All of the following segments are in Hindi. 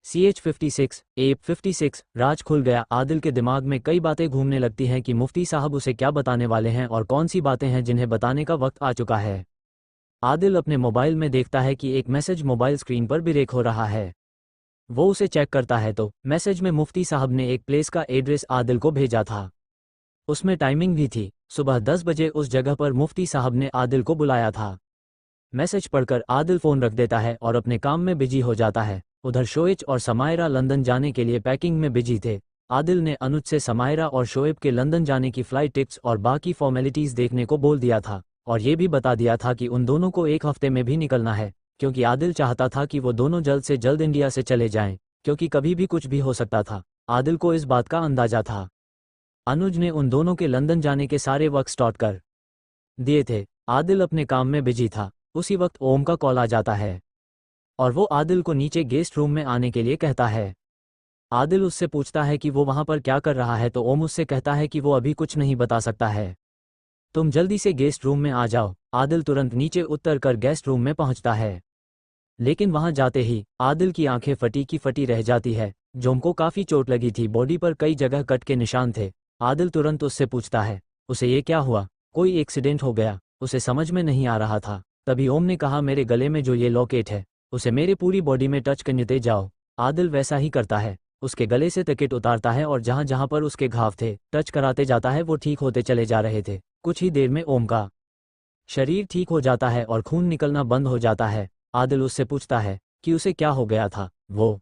CH56 A56 राज खुल गया। आदिल के दिमाग में कई बातें घूमने लगती हैं कि मुफ्ती साहब उसे क्या बताने वाले हैं और कौन सी बातें हैं जिन्हें बताने का वक्त आ चुका है। आदिल अपने मोबाइल में देखता है कि एक मैसेज मोबाइल स्क्रीन पर ब्रेक हो रहा है। वो उसे चेक करता है तो मैसेज में मुफ्ती साहब ने एक प्लेस का एड्रेस आदिल को भेजा था। उसमें टाइमिंग भी थी, सुबह 10 बजे उस जगह पर मुफ्ती साहब ने आदिल को बुलाया था। मैसेज पढ़कर आदिल फ़ोन रख देता है और अपने काम में बिजी हो जाता है। उधर शोएब और समायरा लंदन जाने के लिए पैकिंग में बिजी थे। आदिल ने अनुज से समायरा और शोएब के लंदन जाने की फ़्लाइट टिकट्स और बाकी फॉर्मेलिटीज़ देखने को बोल दिया था और ये भी बता दिया था कि उन दोनों को एक हफ्ते में भी निकलना है, क्योंकि आदिल चाहता था कि वो दोनों जल्द से जल्द इंडिया से चले जाएं, क्योंकि कभी भी कुछ भी हो सकता था। आदिल को इस बात का अंदाज़ा था। अनुज ने उन दोनों के लंदन जाने के सारे वर्क स्टार्ट कर दिए थे। आदिल अपने काम में बिजी था। उसी वक्त ओम का कॉल आ जाता है और वो आदिल को नीचे गेस्ट रूम में आने के लिए कहता है। आदिल उससे पूछता है कि वो वहाँ पर क्या कर रहा है तो ओम उससे कहता है कि वो अभी कुछ नहीं बता सकता है, तुम जल्दी से गेस्ट रूम में आ जाओ। आदिल तुरंत नीचे उतर कर गेस्ट रूम में पहुँचता है, लेकिन वहाँ जाते ही आदिल की आंखें फटी की फटी रह जाती है। जोम को काफ़ी चोट लगी थी, बॉडी पर कई जगह कट के निशान थे। आदिल तुरंत उससे पूछता है उसे ये क्या हुआ, कोई एक्सीडेंट हो गया। उसे समझ में नहीं आ रहा था। तभी ओम ने कहा मेरे गले में जो ये लॉकेट है उसे मेरे पूरी बॉडी में टच करते जाओ। आदिल वैसा ही करता है, उसके गले से तकेट उतारता है और जहाँ जहाँ पर उसके घाव थे टच कराते जाता है। वो ठीक होते चले जा रहे थे। कुछ ही देर में ओम का शरीर ठीक हो जाता है और खून निकलना बंद हो जाता है। आदिल उससे पूछता है कि उसे क्या हो गया था, वो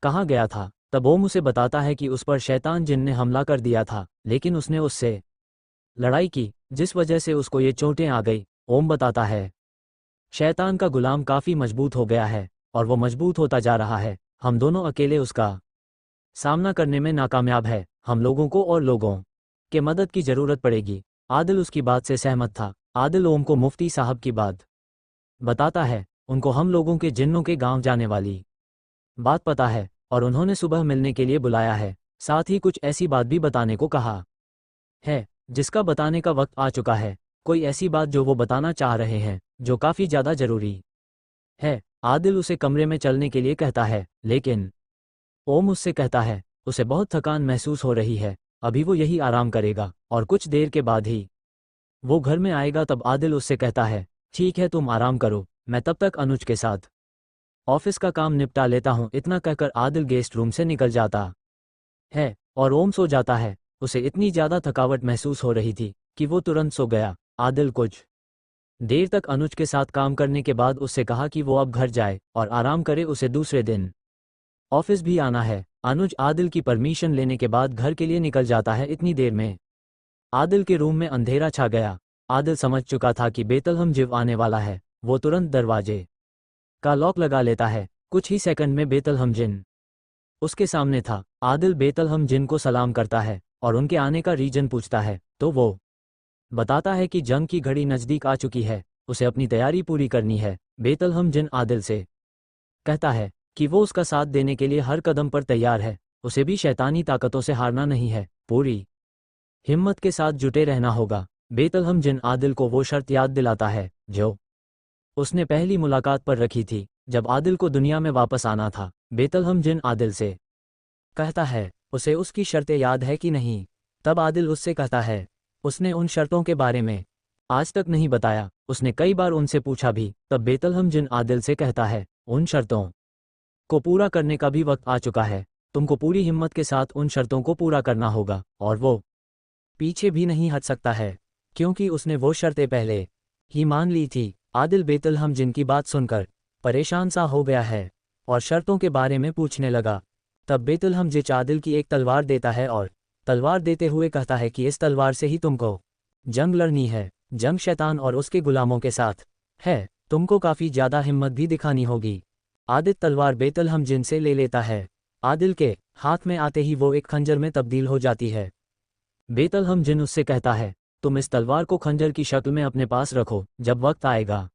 कहाँ गया था। तब ओम उसे बताता है कि उस पर शैतान जिन ने हमला कर दिया था, लेकिन उसने उससे लड़ाई की, जिस वजह से उसको ये चोटें आ गई। ओम बताता है शैतान का गुलाम काफ़ी मजबूत हो गया है और वो मजबूत होता जा रहा है। हम दोनों अकेले उसका सामना करने में नाकामयाब है। हम लोगों को और लोगों के मदद की ज़रूरत पड़ेगी। आदिल उसकी बात से सहमत था। आदिल ओम को मुफ्ती साहब की बात बताता है। उनको हम लोगों के जिन्नों के गांव जाने वाली बात पता है और उन्होंने सुबह मिलने के लिए बुलाया है। साथ ही कुछ ऐसी बात भी बताने को कहा है जिसका बताने का वक्त आ चुका है। कोई ऐसी बात जो वो बताना चाह रहे हैं जो काफ़ी ज़्यादा ज़रूरी है। आदिल उसे कमरे में चलने के लिए कहता है, लेकिन ओम उससे कहता है उसे बहुत थकान महसूस हो रही है, अभी वो यही आराम करेगा और कुछ देर के बाद ही वो घर में आएगा। तब आदिल उससे कहता है ठीक है तुम आराम करो, मैं तब तक अनुज के साथ ऑफिस का काम निपटा लेता हूँ। इतना कहकर आदिल गेस्ट रूम से निकल जाता है और ओम सो जाता है। उसे इतनी ज़्यादा थकावट महसूस हो रही थी कि वो तुरंत सो गया। आदिल कुछ देर तक अनुज के साथ काम करने के बाद उससे कहा कि वो अब घर जाए और आराम करे, उसे दूसरे दिन ऑफिस भी आना है। अनुज आदिल की परमिशन लेने के बाद घर के लिए निकल जाता है। इतनी देर में आदिल के रूम में अंधेरा छा गया। आदिल समझ चुका था कि बेतलहम जिव आने वाला है। वो तुरंत दरवाजे का लॉक लगा लेता है। कुछ ही सेकंड में बेतलहम जिन उसके सामने था। आदिल बेतलहम जिन को सलाम करता है और उनके आने का रीजन पूछता है तो वो बताता है कि जंग की घड़ी नज़दीक आ चुकी है, उसे अपनी तैयारी पूरी करनी है। बेतलहम जिन आदिल से कहता है कि वो उसका साथ देने के लिए हर कदम पर तैयार है। उसे भी शैतानी ताकतों से हारना नहीं है, पूरी हिम्मत के साथ जुटे रहना होगा। बेतलहम जिन आदिल को वो शर्त याद दिलाता है जो उसने पहली मुलाकात पर रखी थी, जब आदिल को दुनिया में वापस आना था। बेतलहम जिन आदिल से कहता है उसे उसकी शर्तें याद है कि नहीं। तब आदिल उससे कहता है उसने उन शर्तों के बारे में आज तक नहीं बताया, उसने कई बार उनसे पूछा भी। तब बेतलहम जिन आदिल से कहता है उन शर्तों को पूरा करने का भी वक्त आ चुका है। तुमको पूरी हिम्मत के साथ उन शर्तों को पूरा करना होगा और वो पीछे भी नहीं हट सकता है, क्योंकि उसने वो शर्तें पहले ही मान ली थी। आदिल बेतलहम जिन की बात सुनकर परेशान सा हो गया है और शर्तों के बारे में पूछने लगा। तब बेतलहम जिन आदिल की एक तलवार देता है और तलवार देते हुए कहता है कि इस तलवार से ही तुमको जंग लड़नी है। जंग शैतान और उसके गुलामों के साथ है, तुमको काफ़ी ज़्यादा हिम्मत भी दिखानी होगी। आदिल तलवार बेतलहम जिन से ले लेता है। आदिल के हाथ में आते ही वो एक खंजर में तब्दील हो जाती है। बेतलहम जिन उससे कहता है तुम इस तलवार को खंजर की शक्ल में अपने पास रखो, जब वक्त आएगा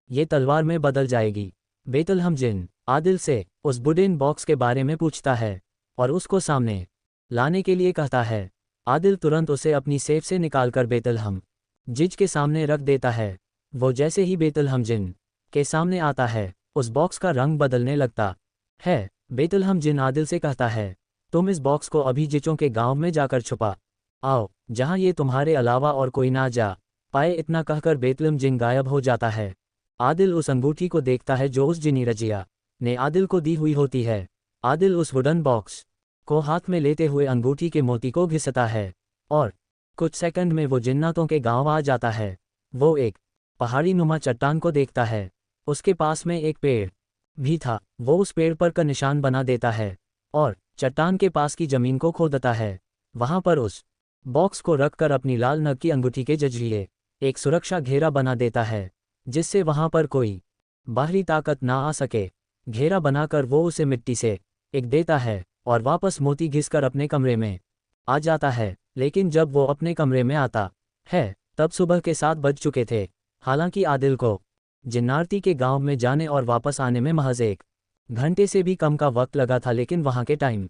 ये तलवार में बदल जाएगी। बेतलहम जिन आदिल से उस वुडन बॉक्स के बारे में पूछता है और उसको सामने लाने के लिए कहता है। आदिल तुरंत उसे अपनी सेफ से निकालकर बेतलहम जिज के सामने रख देता है। वो जैसे ही बेतलहम जिन के सामने आता है, उस बॉक्स का रंग बदलने लगता है बेतलहम जिन आदिल से कहता है, तुम इस बॉक्स को अभी जिचों के गांव में जाकर छुपा आओ, जहां ये तुम्हारे अलावा और कोई ना जा पाए। इतना कहकर बेतलहम जिन गायब हो जाता है। आदिल उस अंगूठी को देखता है जो उस जिनी रजिया ने आदिल को दी हुई होती है। आदिल उस वुडन बॉक्स को हाथ में लेते हुए अंगूठी के मोती को घिसता है और कुछ सेकंड में वो जिन्नातों के गांव आ जाता है। वो एक पहाड़ी नुमा चट्टान को देखता है। उसके पास में एक पेड़ भी था। वो उस पेड़ पर का निशान बना देता है और चट्टान के पास की जमीन को खोदता है। वहां पर उस बॉक्स को रखकर अपनी लाल नग की अंगूठी के जरिए एक सुरक्षा घेरा बना देता है, जिससे वहां पर कोई बाहरी ताकत ना आ सके। घेरा बनाकर वो उसे मिट्टी से एक देता है और वापस मोती घिसकर अपने कमरे में आ जाता है। लेकिन जब वो अपने कमरे में आता है तब सुबह के 7 बज चुके थे। हालांकि आदिल को जिन्नारती के गांव में जाने और वापस आने में महज 1 घंटे से भी कम का वक्त लगा था, लेकिन वहां के टाइम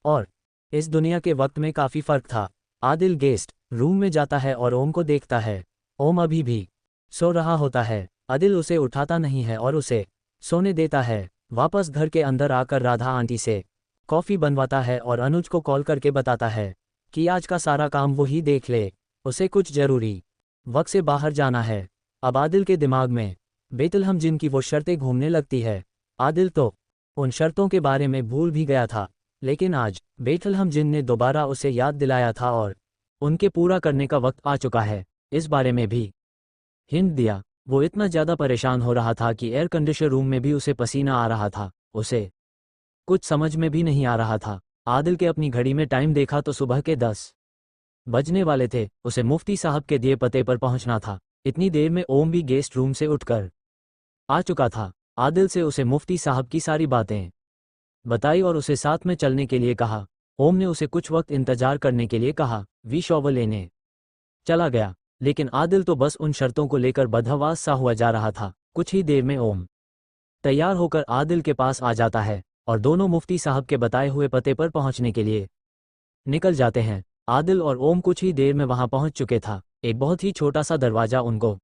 और इस दुनिया के वक्त में काफ़ी फर्क था। आदिल गेस्ट रूम में जाता है और ओम को देखता है। ओम अभी भी सो रहा होता है। आदिल उसे उठाता नहीं है और उसे सोने देता है। वापस घर के अंदर आकर राधा आंटी से कॉफ़ी बनवाता है और अनुज को कॉल करके बताता है कि आज का सारा काम वो ही देख ले, उसे कुछ ज़रूरी वक्त से बाहर जाना है। अब आदिल के दिमाग में बेतलहम जिन की वो शर्तें घूमने लगती है। आदिल तो उन शर्तों के बारे में भूल भी गया था, लेकिन आज बेतलहम जिन ने दोबारा उसे याद दिलाया था और उनके पूरा करने का वक्त आ चुका है। इस बारे में भी हिंट दिया। वो इतना ज़्यादा परेशान हो रहा था कि एयर कंडीशनर रूम में भी उसे पसीना आ रहा था। उसे कुछ समझ में भी नहीं आ रहा था। आदिल के अपनी घड़ी में टाइम देखा तो सुबह के 10 बजने वाले थे। उसे मुफ्ती साहब के दिए पते पर पहुंचना था। इतनी देर में ओम भी गेस्ट रूम से उठकर आ चुका था। आदिल से उसे मुफ्ती साहब की सारी बातें बताई और उसे साथ में चलने के लिए कहा। ओम ने उसे कुछ वक्त इंतजार करने के लिए कहा। वी शॉवर लेने चला गया, लेकिन आदिल तो बस उन शर्तों को लेकर बदहवास सा हुआ जा रहा था। कुछ ही देर में ओम तैयार होकर आदिल के पास आ जाता है और दोनों मुफ्ती साहब के बताए हुए पते पर पहुंचने के लिए निकल जाते हैं। आदिल और ओम कुछ ही देर में वहां पहुंच चुके था। एक बहुत ही छोटा सा दरवाजा उनको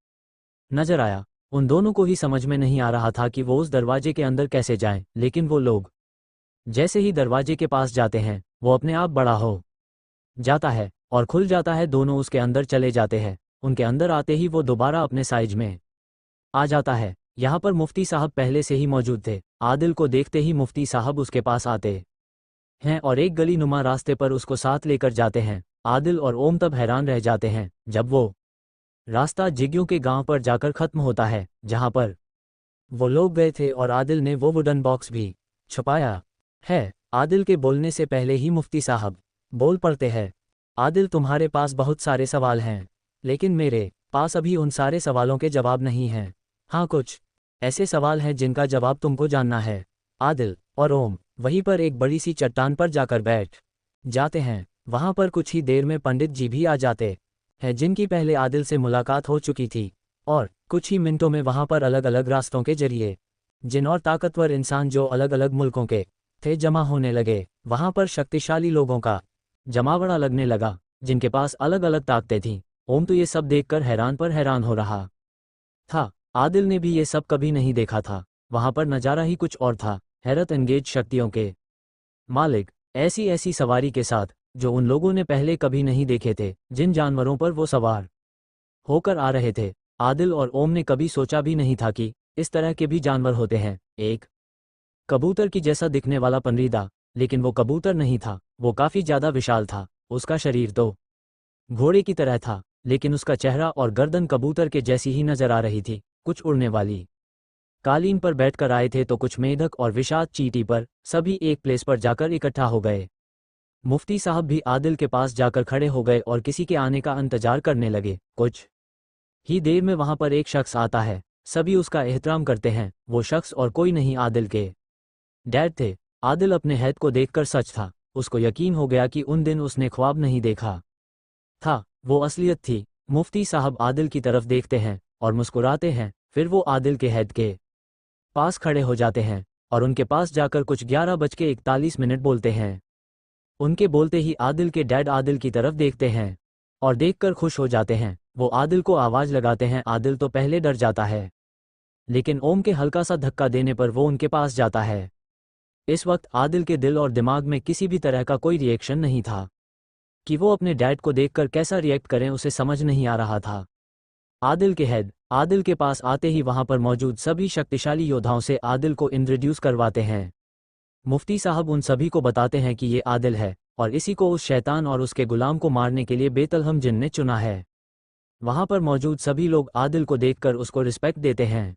नजर आया। उन दोनों को ही समझ में नहीं आ रहा था कि वो उस दरवाजे के अंदर कैसे जाएं, लेकिन वो लोग जैसे ही दरवाजे के पास जाते हैं वो अपने आप बड़ा हो जाता है और खुल जाता है। दोनों उसके अंदर चले जाते हैं। उनके अंदर आते ही वो दोबारा अपने साइज में आ जाता है। यहाँ पर मुफ्ती साहब पहले से ही मौजूद थे। आदिल को देखते ही मुफ्ती साहब उसके पास आते हैं और एक गली नुमा रास्ते पर उसको साथ लेकर जाते हैं। आदिल और ओम तब हैरान रह जाते हैं जब वो रास्ता जिग्यों के गांव पर जाकर खत्म होता है, जहां पर वो लोग गए थे और आदिल ने वो वुडन बॉक्स भी छुपाया है। आदिल के बोलने से पहले ही मुफ्ती साहब बोल पड़ते हैं। आदिल, तुम्हारे पास बहुत सारे सवाल हैं, लेकिन मेरे पास अभी उन सारे सवालों के जवाब नहीं हैं। हाँ, कुछ ऐसे सवाल हैं जिनका जवाब तुमको जानना है। आदिल और ओम वहीं पर एक बड़ी सी चट्टान पर जाकर बैठ जाते हैं। वहां पर कुछ ही देर में पंडित जी भी आ जाते हैं, जिनकी पहले आदिल से मुलाकात हो चुकी थी, और कुछ ही मिनटों में वहां पर अलग अलग रास्तों के जरिए जिन और ताकतवर इंसान जो अलग अलग मुल्कों के थे जमा होने लगे। वहां पर शक्तिशाली लोगों का जमावड़ा लगने लगा, जिनके पास अलग अलग ताकतें थीं। ओम तो ये सब देखकर हैरान पर हैरान हो रहा था। आदिल ने भी ये सब कभी नहीं देखा था। वहां पर नज़ारा ही कुछ और था। हैरत अंगेज शक्तियों के मालिक ऐसी ऐसी सवारी के साथ जो उन लोगों ने पहले कभी नहीं देखे थे। जिन जानवरों पर वो सवार होकर आ रहे थे, आदिल और ओम ने कभी सोचा भी नहीं था कि इस तरह के भी जानवर होते हैं। एक कबूतर की जैसा दिखने वाला पनरीदा, लेकिन वो कबूतर नहीं था। वो काफ़ी ज़्यादा विशाल था। उसका शरीर तो घोड़े की तरह था, लेकिन उसका चेहरा और गर्दन कबूतर के जैसी ही नजर आ रही थी। कुछ उड़ने वाली कालीन पर बैठकर आए थे तो कुछ मेढक और विषाद चींटी पर। सभी एक प्लेस पर जाकर इकट्ठा हो गए। मुफ्ती साहब भी आदिल के पास जाकर खड़े हो गए और किसी के आने का इंतजार करने लगे। कुछ ही देर में वहां पर एक शख्स आता है। सभी उसका एहतराम करते हैं। वो शख्स और कोई नहीं, आदिल के डैड थे। आदिल अपने हैद को देखकर सच था। उसको यकीन हो गया कि उन दिन उसने ख्वाब नहीं देखा था, वो असलियत थी। मुफ्ती साहब आदिल की तरफ देखते हैं और मुस्कुराते हैं। फिर वो आदिल के हैद के पास खड़े हो जाते हैं और उनके पास जाकर कुछ 11:41 बोलते हैं। उनके बोलते ही आदिल के डैड आदिल की तरफ देखते हैं और देखकर खुश हो जाते हैं। वो आदिल को आवाज़ लगाते हैं। आदिल तो पहले डर जाता है, लेकिन ओम के हल्का सा धक्का देने पर वो उनके पास जाता है इस वक्त आदिल के दिल और दिमाग में किसी भी तरह का कोई रिएक्शन नहीं था कि वो अपने डैड को देखकर कैसा रिएक्ट करें, उसे समझ नहीं आ रहा था। आदिल के पास आते ही वहां पर मौजूद सभी शक्तिशाली योद्धाओं से आदिल को इंट्रोड्यूस करवाते हैं। मुफ्ती साहब उन सभी को बताते हैं कि ये आदिल है और इसी को उस शैतान और उसके गुलाम को मारने के लिए बेतलहम जिन ने चुना है। वहां पर मौजूद सभी लोग आदिल को देखकर उसको रिस्पेक्ट देते हैं।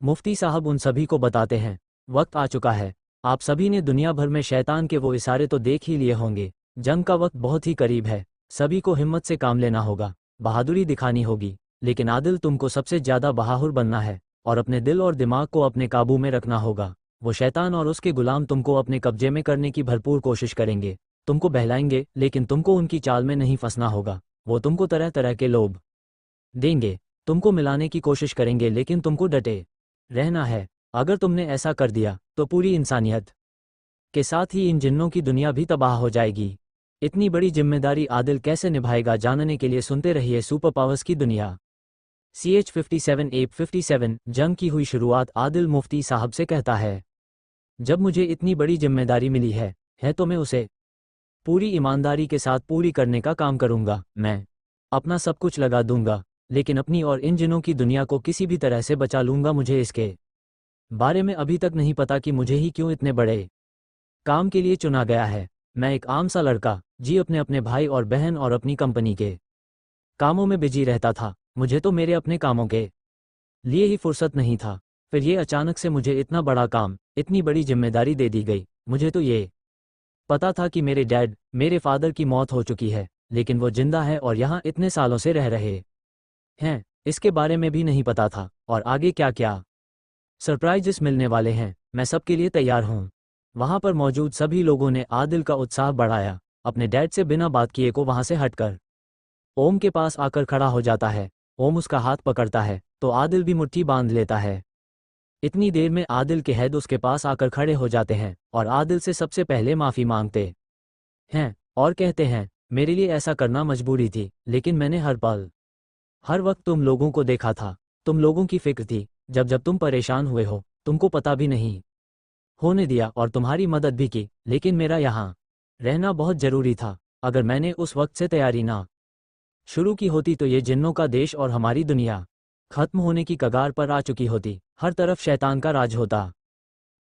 मुफ्ती साहब उन सभी को बताते हैं, वक्त आ चुका है, आप सभी ने दुनिया भर में शैतान के वो इशारे तो देख ही लिए होंगे, जंग का वक्त बहुत ही करीब है, सभी को हिम्मत से काम लेना होगा, बहादुरी दिखानी होगी, लेकिन आदिल तुमको सबसे ज्यादा बहादुर बनना है और अपने दिल और दिमाग को अपने काबू में रखना होगा। वो शैतान और उसके गुलाम तुमको अपने कब्जे में करने की भरपूर कोशिश करेंगे, तुमको बहलाएंगे, लेकिन तुमको उनकी चाल में नहीं फंसना होगा। वो तुमको तरह तरह के लोभ देंगे, तुमको मिलाने की कोशिश करेंगे, लेकिन तुमको डटे रहना है। अगर तुमने ऐसा कर दिया तो पूरी इंसानियत के साथ ही इन जिन्नों की दुनिया भी तबाह हो जाएगी। इतनी बड़ी जिम्मेदारी आदिल कैसे निभाएगा, जानने के लिए सुनते रहिए सुपर पावर्स की दुनिया। CH-57 जंग की हुई शुरुआत आदिल मुफ्ती साहब से कहता है, जब मुझे इतनी बड़ी जिम्मेदारी मिली है तो मैं उसे पूरी ईमानदारी के साथ पूरी करने का काम करूंगा। मैं अपना सब कुछ लगा दूंगा, लेकिन अपनी और इन जिनों की दुनिया को किसी भी तरह से बचा लूंगा। मुझे इसके बारे में अभी तक नहीं पता कि मुझे ही क्यों इतने बड़े काम के लिए चुना गया है। मैं एक आम सा लड़का जी अपने अपने भाई और बहन और अपनी कंपनी के कामों में बिजी रहता था। मुझे तो मेरे अपने कामों के लिए ही फुर्सत नहीं था। फिर ये अचानक से मुझे इतना बड़ा काम, इतनी बड़ी जिम्मेदारी दे दी गई। मुझे तो ये पता था कि मेरे फादर की मौत हो चुकी है, लेकिन वो जिंदा है और यहाँ इतने सालों से रह रहे हैं, इसके बारे में भी नहीं पता था। और आगे क्या क्या सरप्राइजेस मिलने वाले हैं, मैं सबके लिए तैयार हूँ। वहां पर मौजूद सभी लोगों ने आदिल का उत्साह बढ़ाया। अपने डैड से बिना बात किए को वहां से हटकर ओम के पास आकर खड़ा हो जाता है। ओम उसका हाथ पकड़ता है तो आदिल भी मुट्ठी बांध लेता है। इतनी देर में आदिल के हेड उसके पास आकर खड़े हो जाते हैं और आदिल से सबसे पहले माफी मांगते हैं और कहते हैं, मेरे लिए ऐसा करना मजबूरी थी, लेकिन मैंने हर पल हर वक्त तुम लोगों को देखा था, तुम लोगों की फिक्र थी। जब जब तुम परेशान हुए हो, तुमको पता भी नहीं होने दिया और तुम्हारी मदद भी की, लेकिन मेरा यहाँ रहना बहुत जरूरी था। अगर मैंने उस वक्त से तैयारी ना शुरू की होती तो ये जिन्नों का देश और हमारी दुनिया खत्म होने की कगार पर आ चुकी होती, हर तरफ शैतान का राज होता।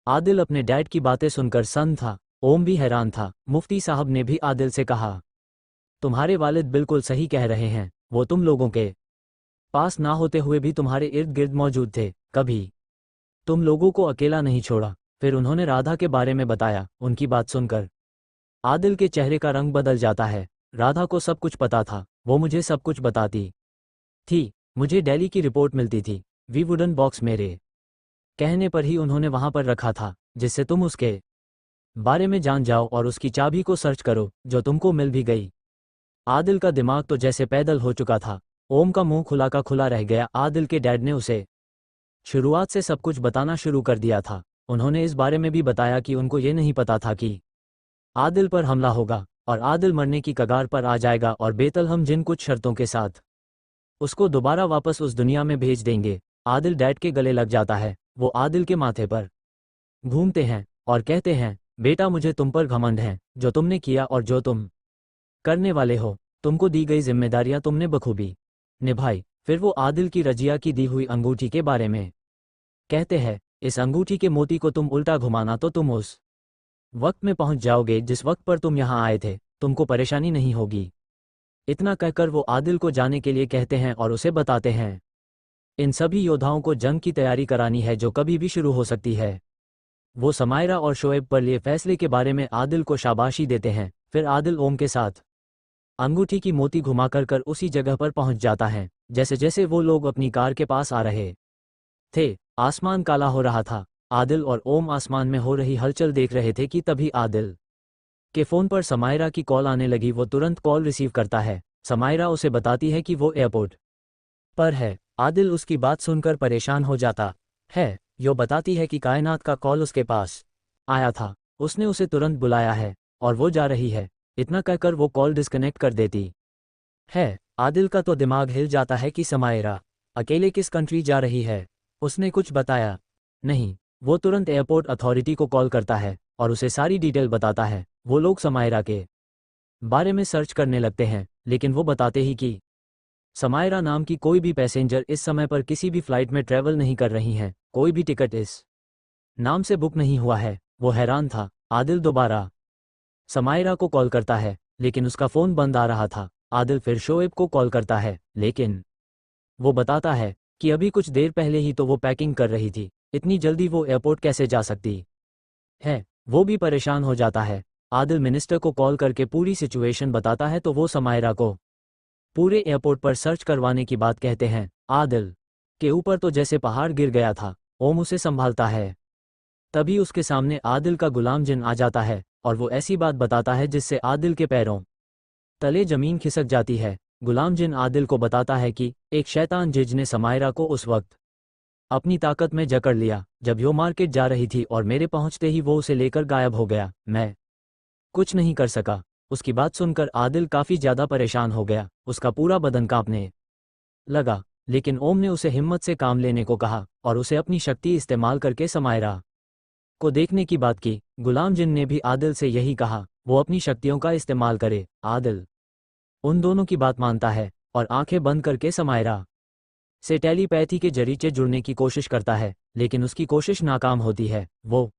आदिल अपने डैड की बातें सुनकर सन्न था। ओम भी हैरान था। मुफ्ती साहब ने भी आदिल से कहा, तुम्हारे वालिद बिल्कुल सही कह रहे हैं, वो तुम लोगों के पास ना होते हुए भी तुम्हारे इर्द गिर्द मौजूद थे, कभी तुम लोगों को अकेला नहीं छोड़ा। फिर उन्होंने राधा के बारे में बताया। उनकी बात सुनकर आदिल के चेहरे का रंग बदल जाता है। राधा को सब कुछ पता था, वो मुझे सब कुछ बताती थी। मुझे दिल्ली की रिपोर्ट मिलती थी। वी वुडन बॉक्स मेरे कहने पर ही उन्होंने वहां पर रखा था, जिससे तुम उसके बारे में जान जाओ और उसकी चाबी को सर्च करो, जो तुमको मिल भी गई। आदिल का दिमाग तो जैसे पैदल हो चुका था। ओम का मुंह खुला का खुला रह गया। आदिल के डैड ने उसे शुरुआत से सब कुछ बताना शुरू कर दिया था। उन्होंने इस बारे में भी बताया कि उनको ये नहीं पता था कि आदिल पर हमला होगा और आदिल मरने की कगार पर आ जाएगा और बेतलहम जिन कुछ शर्तों के साथ उसको दोबारा वापस उस दुनिया में भेज देंगे। आदिल डैड के गले लग जाता है। वो आदिल के माथे पर घूमते हैं और कहते हैं, बेटा मुझे तुम पर घमंड है, जो तुमने किया और जो तुम करने वाले हो। तुमको दी गई जिम्मेदारियां तुमने बखूबी निभाई। फिर वो आदिल की रजिया की दी हुई अंगूठी के बारे में कहते हैं, इस अंगूठी के मोती को तुम उल्टा घुमाना तो तुम उस वक्त में पहुंच जाओगे जिस वक्त पर तुम यहां आए थे, तुमको परेशानी नहीं होगी। इतना कहकर वो आदिल को जाने के लिए कहते हैं और उसे बताते हैं, इन सभी योद्धाओं को जंग की तैयारी करानी है जो कभी भी शुरू हो सकती है। वो समायरा और शोएब पर लिए फैसले के बारे में आदिल को शाबाशी देते हैं। फिर आदिल ओम के साथ अंगूठी की मोती घुमाकर कर उसी जगह पर पहुंच जाता है। जैसे जैसे वो लोग अपनी कार के पास आ रहे थे, आसमान काला हो रहा था। आदिल और ओम आसमान में हो रही हलचल देख रहे थे कि तभी आदिल के फोन पर समायरा की कॉल आने लगी। वो तुरंत कॉल रिसीव करता है। समायरा उसे बताती है कि वो एयरपोर्ट पर है। आदिल उसकी बात सुनकर परेशान हो जाता है। यो बताती है कि कायनात का कॉल उसके पास आया था, उसने उसे तुरंत बुलाया है और वो जा रही है। इतना कहकर वो कॉल डिस्कनेक्ट कर देती है। आदिल का तो दिमाग हिल जाता है कि समायरा अकेले किस कंट्री जा रही है। उसने कुछ बताया नहीं। वो तुरंत एयरपोर्ट अथॉरिटी को कॉल करता है और उसे सारी डिटेल बताता है। वो लोग समायरा के बारे में सर्च करने लगते हैं, लेकिन वो बताते ही कि समायरा नाम की कोई भी पैसेंजर इस समय पर किसी भी फ्लाइट में ट्रैवल नहीं कर रही हैं, कोई भी टिकट इस नाम से बुक नहीं हुआ है। वो हैरान था। आदिल दोबारा समायरा को कॉल करता है, लेकिन उसका फ़ोन बंद आ रहा था। आदिल फिर शोएब को कॉल करता है, लेकिन वो बताता है कि अभी कुछ देर पहले ही तो वो पैकिंग कर रही थी, इतनी जल्दी वो एयरपोर्ट कैसे जा सकती है। वो भी परेशान हो जाता है। आदिल मिनिस्टर को कॉल करके पूरी सिचुएशन बताता है तो वो समायरा को पूरे एयरपोर्ट पर सर्च करवाने की बात कहते हैं। आदिल के ऊपर तो जैसे पहाड़ गिर गया था। ओम उसे संभालता है। तभी उसके सामने आदिल का गुलाम जिन आ जाता है और वो ऐसी बात बताता है जिससे आदिल के पैरों तले जमीन खिसक जाती है। गुलाम जिन आदिल को बताता है कि एक शैतान जिज ने समायरा को उस वक्त अपनी ताकत में जकड़ लिया जब वो मार्केट जा रही थी और मेरे पहुंचते ही वो उसे लेकर गायब हो गया। मैं कुछ नहीं कर सका। उसकी बात सुनकर आदिल काफी ज्यादा परेशान हो गया। उसका पूरा बदन कांपने लगा, लेकिन ओम ने उसे हिम्मत से काम लेने को कहा और उसे अपनी शक्ति इस्तेमाल करके समायरा को देखने की बात की। गुलाम जिन ने भी आदिल से यही कहा, वो अपनी शक्तियों का इस्तेमाल करे। आदिल उन दोनों की बात मानता है और आंखें बंद करके समायरा से टेलीपैथी के जरिए जुड़ने की कोशिश करता है, लेकिन उसकी कोशिश नाकाम होती है। वो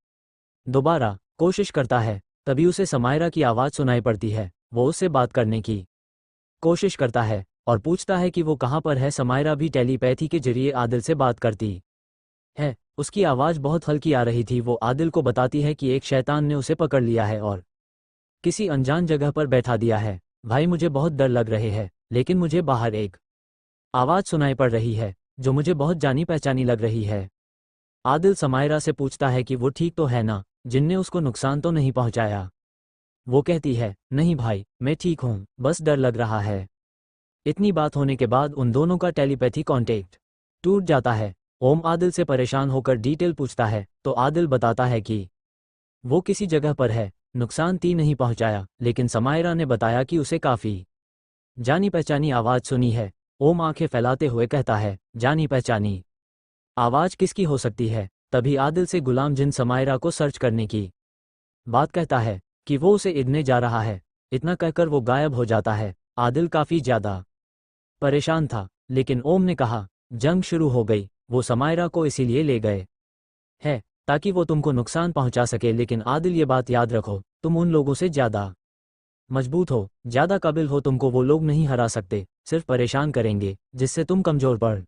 दोबारा कोशिश करता है, तभी उसे समायरा की आवाज़ सुनाई पड़ती है। वो उससे बात करने की कोशिश करता है और पूछता है कि वो कहाँ पर है। समायरा भी टेलीपैथी के जरिए आदिल से बात करती है। उसकी आवाज़ बहुत हल्की आ रही थी। वो आदिल को बताती है कि एक शैतान ने उसे पकड़ लिया है और किसी अनजान जगह पर बैठा दिया है। भाई मुझे बहुत डर लग रहे हैं, लेकिन मुझे बाहर एक आवाज़ सुनाई पड़ रही है जो मुझे बहुत जानी पहचानी लग रही है। आदिल समायरा से पूछता है कि वो ठीक तो है ना, जिनने उसको नुकसान तो नहीं पहुंचाया। वो कहती है, नहीं भाई मैं ठीक हूँ, बस डर लग रहा है। इतनी बात होने के बाद उन दोनों का टेलीपैथी कॉन्टेक्ट टूट जाता है। ओम आदिल से परेशान होकर डिटेल पूछता है तो आदिल बताता है कि वो किसी जगह पर है, नुकसान ती नहीं पहुंचाया, लेकिन समायरा ने बताया कि उसे काफ़ी जानी पहचानी आवाज़ सुनी है। ओम आंखें फैलाते हुए कहता है, जानी पहचानी आवाज़ किसकी हो सकती है। तभी आदिल से गुलाम जिन समायरा को सर्च करने की बात कहता है कि वो उसे इढ़ने जा रहा है। इतना कहकर वो गायब हो जाता है। आदिल काफ़ी ज़्यादा परेशान था, लेकिन ओम ने कहा जंग शुरू हो गई, वो समायरा को इसीलिए ले गए है ताकि वो तुमको नुकसान पहुंचा सके। लेकिन आदिल ये बात याद रखो, तुम उन लोगों से ज़्यादा मजबूत हो, ज़्यादा काबिल हो, तुमको वो लोग नहीं हरा सकते, सिर्फ परेशान करेंगे जिससे तुम कमज़ोर पड़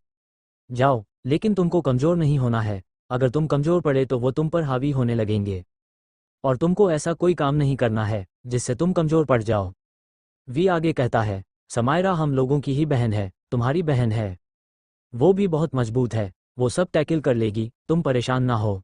जाओ। लेकिन तुमको कमज़ोर नहीं होना है। अगर तुम कमज़ोर पड़े तो वो तुम पर हावी होने लगेंगे और तुमको ऐसा कोई काम नहीं करना है जिससे तुम कमज़ोर पड़ जाओ। वी आगे कहता है, समायरा हम लोगों की ही बहन है, तुम्हारी बहन है। वो भी बहुत मजबूत है, वो सब टैकल कर लेगी, तुम परेशान ना हो।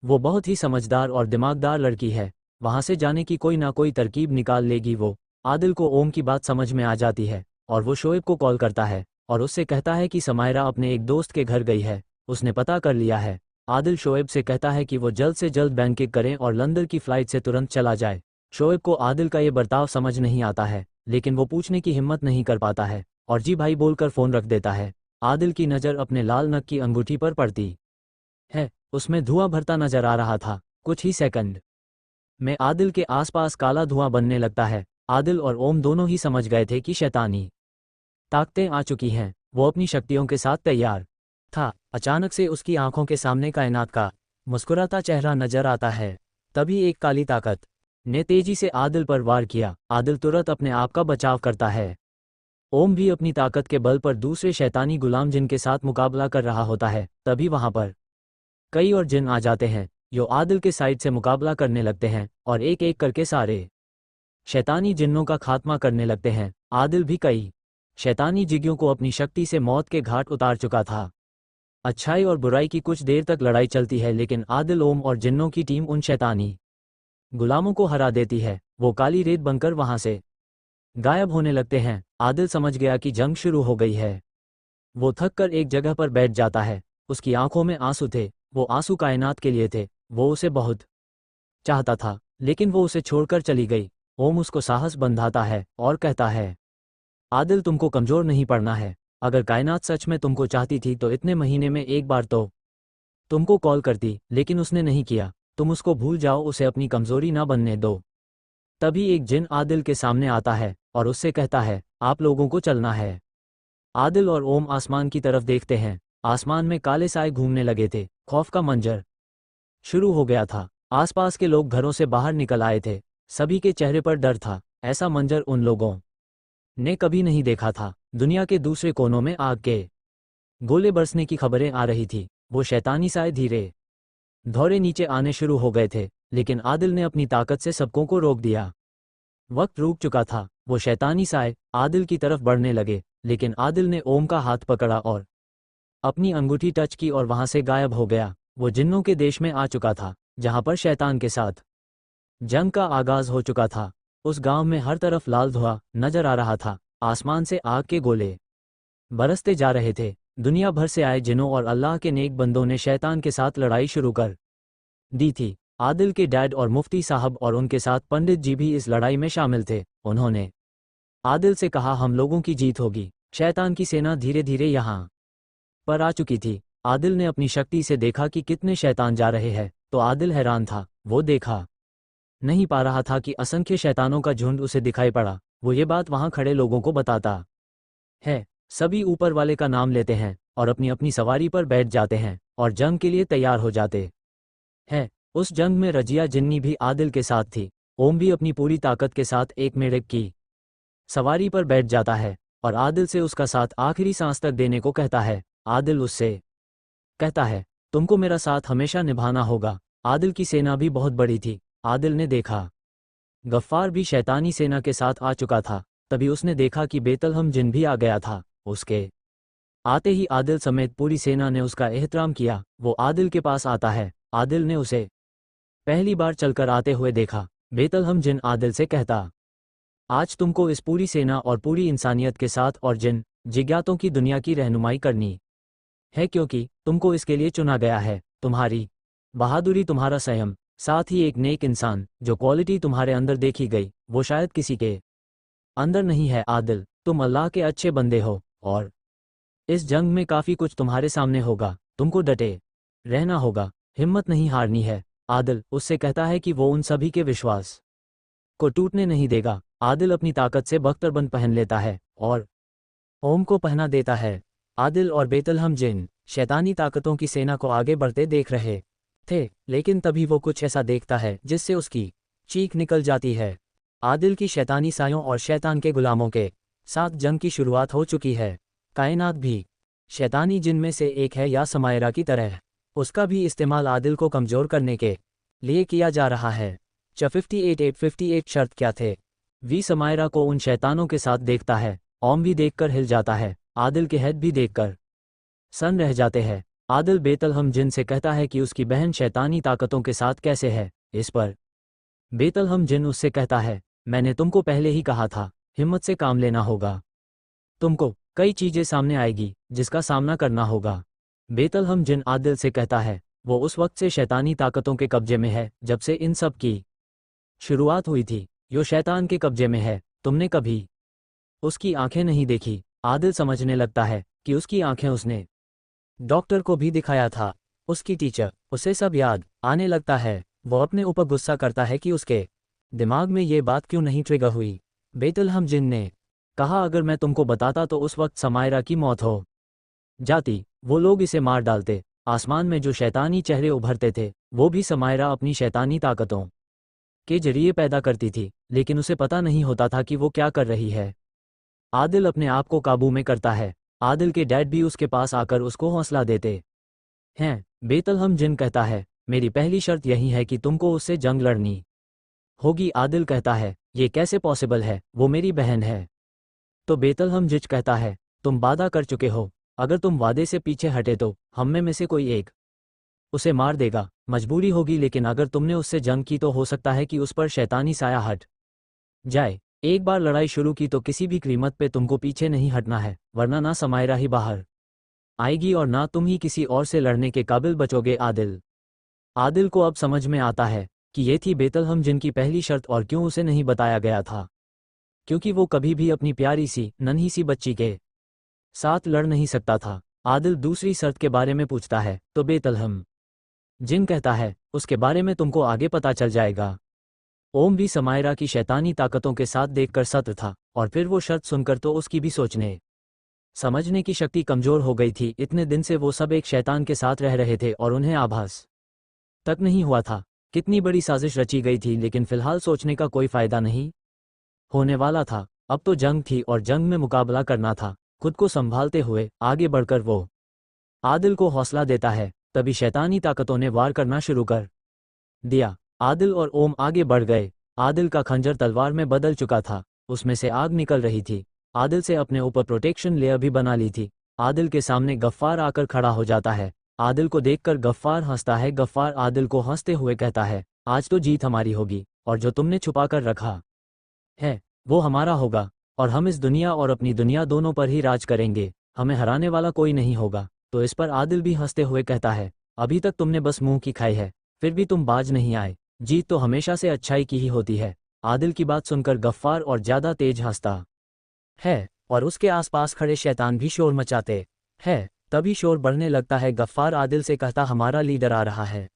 वो बहुत ही समझदार और दिमागदार लड़की है, वहाँ से जाने की कोई ना कोई तरकीब निकाल लेगी वो। आदिल को ओम की बात समझ में आ जाती है और वो शोएब को कॉल करता है और उससे कहता है कि समायरा अपने एक दोस्त के घर गई है, उसने पता कर लिया है। आदिल शोएब से कहता है कि वो जल्द से जल्द बैंकॉक करें और लंदन की फ़्लाइट से तुरंत चला जाए। शोएब को आदिल का ये बर्ताव समझ नहीं आता है, लेकिन वो पूछने की हिम्मत नहीं कर पाता है और जी भाई बोलकर फ़ोन रख देता है। आदिल की नज़र अपने लाल नग की अंगूठी पर पड़ती है, उसमें धुआं भरता नजर आ रहा था। कुछ ही सेकंड में आदिल के आसपास काला धुआं बनने लगता है। आदिल और ओम दोनों ही समझ गए थे कि शैतानी ताकतें आ चुकी हैं। वो अपनी शक्तियों के साथ तैयार था। अचानक से उसकी आंखों के सामने कायनात का मुस्कुराता चेहरा नजर आता है। तभी एक काली ताकत ने तेजी से आदिल पर वार किया। आदिल तुरंत अपने आप का बचाव करता है। ओम भी अपनी ताकत के बल पर दूसरे शैतानी गुलाम जिन के साथ मुकाबला कर रहा होता है। तभी वहां पर कई और जिन आ जाते हैं जो आदिल के साइड से मुकाबला करने लगते हैं और एक एक करके सारे शैतानी जिन्नों का खात्मा करने लगते हैं। आदिल भी कई शैतानी जिग्यों को अपनी शक्ति से मौत के घाट उतार चुका था। अच्छाई और बुराई की कुछ देर तक लड़ाई चलती है, लेकिन आदिल, ओम और जिन्नों की टीम उन शैतानी गुलामों को हरा देती है। वो काली रेत बनकर वहां से गायब होने लगते हैं। आदिल समझ गया कि जंग शुरू हो गई है। वो थक कर एक जगह पर बैठ जाता है। उसकी आंखों में आंसू थे। वो आंसू कायनात के लिए थे। वो उसे बहुत चाहता था, लेकिन वो उसे छोड़कर चली गई। ओम उसको साहस बंधाता है और कहता है, आदिल तुमको कमज़ोर नहीं पड़ना है। अगर कायनात सच में तुमको चाहती थी तो इतने महीने में एक बार तो तुमको कॉल करती, लेकिन उसने नहीं किया। तुम उसको भूल जाओ, उसे अपनी कमजोरी ना बनने दो। तभी एक जिन आदिल के सामने आता है और उससे कहता है, आप लोगों को चलना है। आदिल और ओम आसमान की तरफ देखते हैं। आसमान में काले साए घूमने लगे थे। खौफ का मंजर शुरू हो गया था। आसपास के लोग घरों से बाहर निकल आए थे। सभी के चेहरे पर डर था। ऐसा मंजर उन लोगों ने कभी नहीं देखा था। दुनिया के दूसरे कोनों में आग के गोले बरसने की खबरें आ रही थी। वो शैतानी साए धीरे धौरे नीचे आने शुरू हो गए थे, लेकिन आदिल ने अपनी ताकत से सबकों को रोक दिया। वक्त रुक चुका था। वो शैतानी साए आदिल की तरफ बढ़ने लगे, लेकिन आदिल ने ओम का हाथ पकड़ा और अपनी अंगूठी टच की और वहां से गायब हो गया। वो जिन्नों के देश में आ चुका था, जहां पर शैतान के साथ जंग का आगाज हो चुका था। उस गांव में हर तरफ लाल धुआं नजर आ रहा था। आसमान से आग के गोले बरसते जा रहे थे। दुनिया भर से आए जिनों और अल्लाह के नेक बंदों ने शैतान के साथ लड़ाई शुरू कर दी थी। आदिल के डैड और मुफ्ती साहब और उनके साथ पंडित जी भी इस लड़ाई में शामिल थे। उन्होंने आदिल से कहा, हम लोगों की जीत होगी। शैतान की सेना धीरे धीरे यहाँ पर आ चुकी थी। आदिल ने अपनी शक्ति से देखा कि कितने शैतान जा रहे हैं, तो आदिल हैरान था। वो देखा नहीं पा रहा था कि असंख्य शैतानों का झुंड उसे दिखाई पड़ा। वो ये बात वहां खड़े लोगों को बताता है। सभी ऊपर वाले का नाम लेते हैं और अपनी अपनी सवारी पर बैठ जाते हैं और जंग के लिए तैयार हो जाते हैं। उस जंग में रजिया जिन्नी भी आदिल के साथ थी। ओम भी अपनी पूरी ताकत के साथ एक मेढक की सवारी पर बैठ जाता है और आदिल से उसका साथ आखिरी सांस तक देने को कहता है। आदिल उससे कहता है, तुमको मेरा साथ हमेशा निभाना होगा। आदिल की सेना भी बहुत बड़ी थी। आदिल ने देखा गफ्फार भी शैतानी सेना के साथ आ चुका था। तभी उसने देखा कि बेतलहम जिन भी आ गया था। उसके आते ही आदिल समेत पूरी सेना ने उसका एहतराम किया। वो आदिल के पास आता है। आदिल ने उसे पहली बार चलकर आते हुए देखा। बेतलहम जिन आदिल से कहता, आज तुमको इस पूरी सेना और पूरी इंसानियत के साथ और जिन जिज्ञातों की दुनिया की रहनुमाई करनी है, क्योंकि तुमको इसके लिए चुना गया है। तुम्हारी बहादुरी, तुम्हारा संयम, साथ ही एक नेक इंसान जो क्वालिटी तुम्हारे अंदर देखी गई, वो शायद किसी के अंदर नहीं है। आदिल, तुम अल्लाह के अच्छे बंदे हो और इस जंग में काफ़ी कुछ तुम्हारे सामने होगा। तुमको डटे रहना होगा, हिम्मत नहीं हारनी है। आदिल उससे कहता है कि वो उन सभी के विश्वास को टूटने नहीं देगा। आदिल अपनी ताकत से बख्तरबंद पहन लेता है और ओम को पहना देता है। आदिल और बेतलहम जिन शैतानी ताकतों की सेना को आगे बढ़ते देख रहे थे, लेकिन तभी वो कुछ ऐसा देखता है जिससे उसकी चीख निकल जाती है। आदिल की शैतानी सायों और शैतान के गुलामों के साथ जंग की शुरुआत हो चुकी है। कायनात भी शैतानी जिन में से एक है या समायरा की तरह। उसका भी इस्तेमाल आदिल को कमज़ोर करने के लिए किया जा रहा है। 58 शर्त क्या थे? वी समायरा को उन शैतानों के साथ देखता है। ओम भी देखकर हिल जाता है। आदिल के हेड भी देखकर सन रह जाते हैं। आदिल बेतलहम जिन से कहता है कि उसकी बहन शैतानी ताकतों के साथ कैसे है। इस पर बेतलहम जिन उससे कहता है, मैंने तुमको पहले ही कहा था, हिम्मत से काम लेना होगा। तुमको कई चीजें सामने आएगी जिसका सामना करना होगा। बेतलहम जिन आदिल से कहता है, वो उस वक्त से शैतानी ताकतों के कब्जे में है जब से इन सब की शुरुआत हुई थी। यो शैतान के कब्जे में है। तुमने कभी उसकी आंखें नहीं देखी। आदिल समझने लगता है कि उसकी आंखें उसने डॉक्टर को भी दिखाया था। उसकी टीचर, उसे सब याद आने लगता है। वो अपने ऊपर गुस्सा करता है कि उसके दिमाग में ये बात क्यों नहीं ट्रिगर हुई। बेतलहम जिन ने कहा, अगर मैं तुमको बताता तो उस वक्त समायरा की मौत हो जाती। वो लोग इसे मार डालते। आसमान में जो शैतानी चेहरे उभरते थे, वो भी समायरा अपनी शैतानी ताकतों के जरिए पैदा करती थी, लेकिन उसे पता नहीं होता था कि वो क्या कर रही है। आदिल अपने आप को काबू में करता है। आदिल के डैड भी उसके पास आकर उसको हौसला देते हैं। बेतलहम जिन कहता है, मेरी पहली शर्त यही है कि तुमको उससे जंग लड़नी होगी। आदिल कहता है, ये कैसे पॉसिबल है, वो मेरी बहन है। तो बेतलहम जिच कहता है, तुम वादा कर चुके हो, अगर तुम वादे से पीछे हटे तो हम में से कोई एक उसे मार देगा। मजबूरी होगी, लेकिन अगर तुमने उससे जंग की तो हो सकता है कि उस पर शैतानी साया हट जाए। एक बार लड़ाई शुरू की तो किसी भी कीमत पे तुमको पीछे नहीं हटना है, वरना ना समायरा ही बाहर आएगी और ना तुम ही किसी और से लड़ने के काबिल बचोगे। आदिल को अब समझ में आता है कि ये थी बेतलहम जिनकी पहली शर्त और क्यों उसे नहीं बताया गया था, क्योंकि वो कभी भी अपनी प्यारी सी नन्ही सी बच्ची के साथ लड़ नहीं सकता था। आदिल दूसरी शर्त के बारे में पूछता है तो बेतलहम जिन कहता है उसके बारे में तुमको आगे पता चल जाएगा। ओम भी समायरा की शैतानी ताकतों के साथ देखकर सत्र था, और फिर वो शर्त सुनकर तो उसकी भी सोचने समझने की शक्ति कमजोर हो गई थी। इतने दिन से वो सब एक शैतान के साथ रह रहे थे और उन्हें आभास तक नहीं हुआ था कितनी बड़ी साजिश रची गई थी, लेकिन फिलहाल सोचने का कोई फायदा नहीं होने वाला था। अब तो जंग थी और जंग में मुकाबला करना था। खुद को संभालते हुए आगे बढ़कर वो आदिल को हौसला देता है, तभी शैतानी ताकतों ने वार करना शुरू कर दिया। आदिल और ओम आगे बढ़ गए। आदिल का खंजर तलवार में बदल चुका था, उसमें से आग निकल रही थी। आदिल से अपने ऊपर प्रोटेक्शन लेयर भी बना ली थी। आदिल के सामने गफ्फार आकर खड़ा हो जाता है। आदिल को देखकर गफ्फार हंसता है। गफ्फार आदिल को हंसते हुए कहता है, आज तो जीत हमारी होगी, और जो तुमने छुपा कर रखा है वो हमारा होगा, और हम इस दुनिया और अपनी दुनिया दोनों पर ही राज करेंगे। हमें हराने वाला कोई नहीं होगा। तो इस पर आदिल भी हंसते हुए कहता है, अभी तक तुमने बस मुंह की खाई है, फिर भी तुम बाज नहीं आए। जीत तो हमेशा से अच्छाई की ही होती है। आदिल की बात सुनकर गफ्फार और ज्यादा तेज हंसता है, और उसके आसपास खड़े शैतान भी शोर मचाते हैं। तभी शोर बढ़ने लगता है। गफ्फार आदिल से कहता, हमारा लीडर आ रहा है,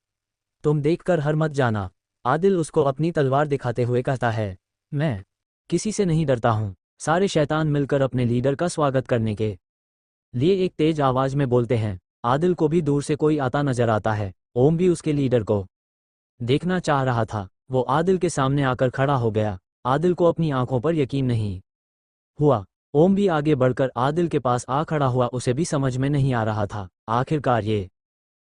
तुम देखकर हर मत जाना। आदिल उसको अपनी तलवार दिखाते हुए कहता है, मैं किसी से नहीं डरता हूँ। सारे शैतान मिलकर अपने लीडर का स्वागत करने के लिए एक तेज आवाज में बोलते हैं। आदिल को भी दूर से कोई आता नजर आता है। ओम भी उसके लीडर को देखना चाह रहा था। वो आदिल के सामने आकर खड़ा हो गया। आदिल को अपनी आंखों पर यकीन नहीं हुआ। ओम भी आगे बढ़कर आदिल के पास आ खड़ा हुआ। उसे भी समझ में नहीं आ रहा था आखिरकार ये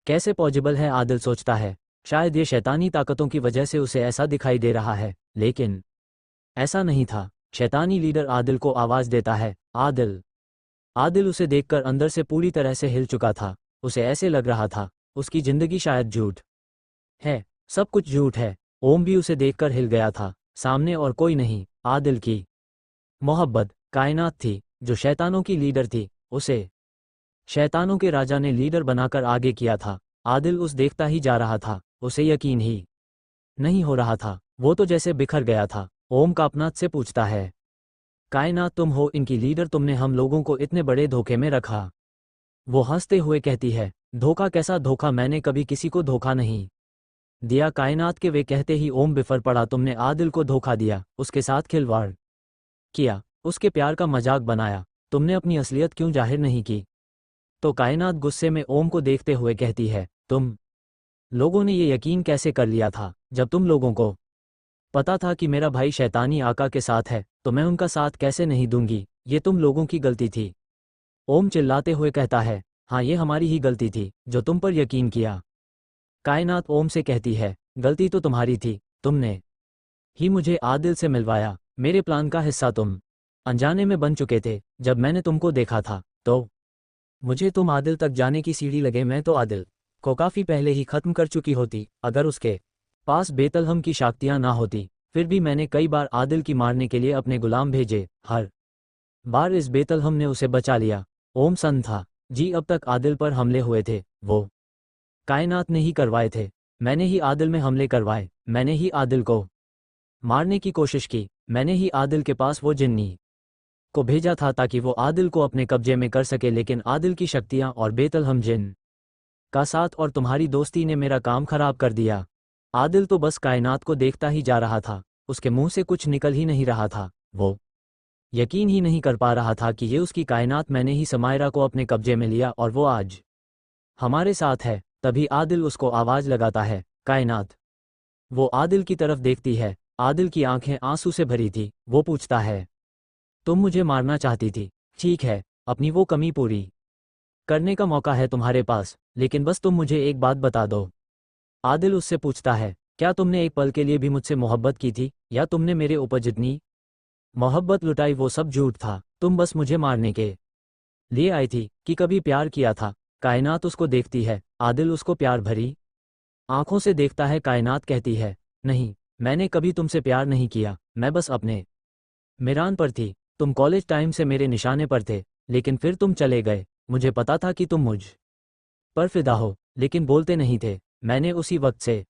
कैसे पॉसिबल है। आदिल सोचता है, शायद ये शैतानी ताकतों की वजह से उसे ऐसा दिखाई दे रहा है, लेकिन ऐसा नहीं था। शैतानी लीडर आदिल को आवाज देता है, आदिल। आदिल उसे देखकर अंदर से पूरी तरह से हिल चुका था। उसे ऐसे लग रहा था उसकी जिंदगी शायद झूठ है, सब कुछ झूठ है। ओम भी उसे देखकर हिल गया था। सामने और कोई नहीं, आदिल की मोहब्बत कायनात थी, जो शैतानों की लीडर थी। उसे शैतानों के राजा ने लीडर बनाकर आगे किया था। आदिल उस देखता ही जा रहा था। उसे यकीन ही नहीं हो रहा था, वो तो जैसे बिखर गया था। ओम कापनाथ से पूछता है, कायनात तुम हो इनकी लीडर, तुमने हम लोगों को इतने बड़े धोखे में रखा। वो हंसते हुए कहती है, धोखा कैसा धोखा, मैंने कभी किसी को धोखा नहीं दिया। कायनात के वे कहते ही ओम बिफर पड़ा, तुमने आदिल को धोखा दिया, उसके साथ खिलवाड़ किया, उसके प्यार का मजाक बनाया, तुमने अपनी असलियत क्यों जाहिर नहीं की। तो कायनात गुस्से में ओम को देखते हुए कहती है, तुम लोगों ने ये यकीन कैसे कर लिया था, जब तुम लोगों को पता था कि मेरा भाई शैतानी आका के साथ है, तो मैं उनका साथ कैसे नहीं दूंगी। ये तुम लोगों की गलती थी। ओम चिल्लाते हुए कहता है, हाँ ये हमारी ही गलती थी जो तुम पर यकीन किया। कायनात ओम से कहती है, गलती तो तुम्हारी थी, तुमने ही मुझे आदिल से मिलवाया। मेरे प्लान का हिस्सा तुम अनजाने में बन चुके थे। जब मैंने तुमको देखा था तो मुझे तुम आदिल तक जाने की सीढ़ी लगे। मैं तो आदिल को काफी पहले ही खत्म कर चुकी होती। अगर उसके पास बेतलहम की शक्तियां ना होती, फिर भी मैंने कई बार आदिल की मारने के लिए अपने गुलाम भेजे, हर बार इस बेतलहम ने उसे बचा लिया। ओम सन था, जी अब तक आदिल पर हमले हुए थे वो कायनात ने ही करवाए थे। मैंने ही आदिल में हमले करवाए, मैंने ही आदिल को मारने की कोशिश की। मैंने ही आदिल के पास वो जिन्नी को भेजा था ताकि वो आदिल को अपने कब्जे में कर सके, लेकिन आदिल की शक्तियां और बेतलहम जिन का साथ और तुम्हारी दोस्ती ने मेरा काम खराब कर दिया। आदिल तो बस कायनात को देखता ही जा रहा था। उसके मुंह से कुछ निकल ही नहीं रहा था। वो यकीन ही नहीं कर पा रहा था कि ये उसकी कायनात, मैंने ही समायरा को अपने कब्जे में लिया और वो आज हमारे साथ है। तभी आदिल उसको आवाज लगाता है, कायनात। वो आदिल की तरफ देखती है। आदिल की आंखें आंसू से भरी थी। वो पूछता है, तुम मुझे मारना चाहती थी, ठीक है, अपनी वो कमी पूरी करने का मौका है तुम्हारे पास, लेकिन बस तुम मुझे एक बात बता दो। आदिल उससे पूछता है, क्या तुमने एक पल के लिए भी मुझसे मोहब्बत की थी, या तुमने मेरे ऊपर जितनी मोहब्बत लुटाई वो सब झूठ था। तुम बस मुझे मारने के लिए आई थी कि कभी प्यार किया था। कायनात उसको देखती है। आदिल उसको प्यार भरी आंखों से देखता है। कायनात कहती है, नहीं, मैंने कभी तुमसे प्यार नहीं किया, मैं बस अपने मिरान पर थी। तुम कॉलेज टाइम से मेरे निशाने पर थे, लेकिन फिर तुम चले गए। मुझे पता था कि तुम मुझ पर फिदा हो, लेकिन बोलते नहीं थे। मैंने उसी वक्त से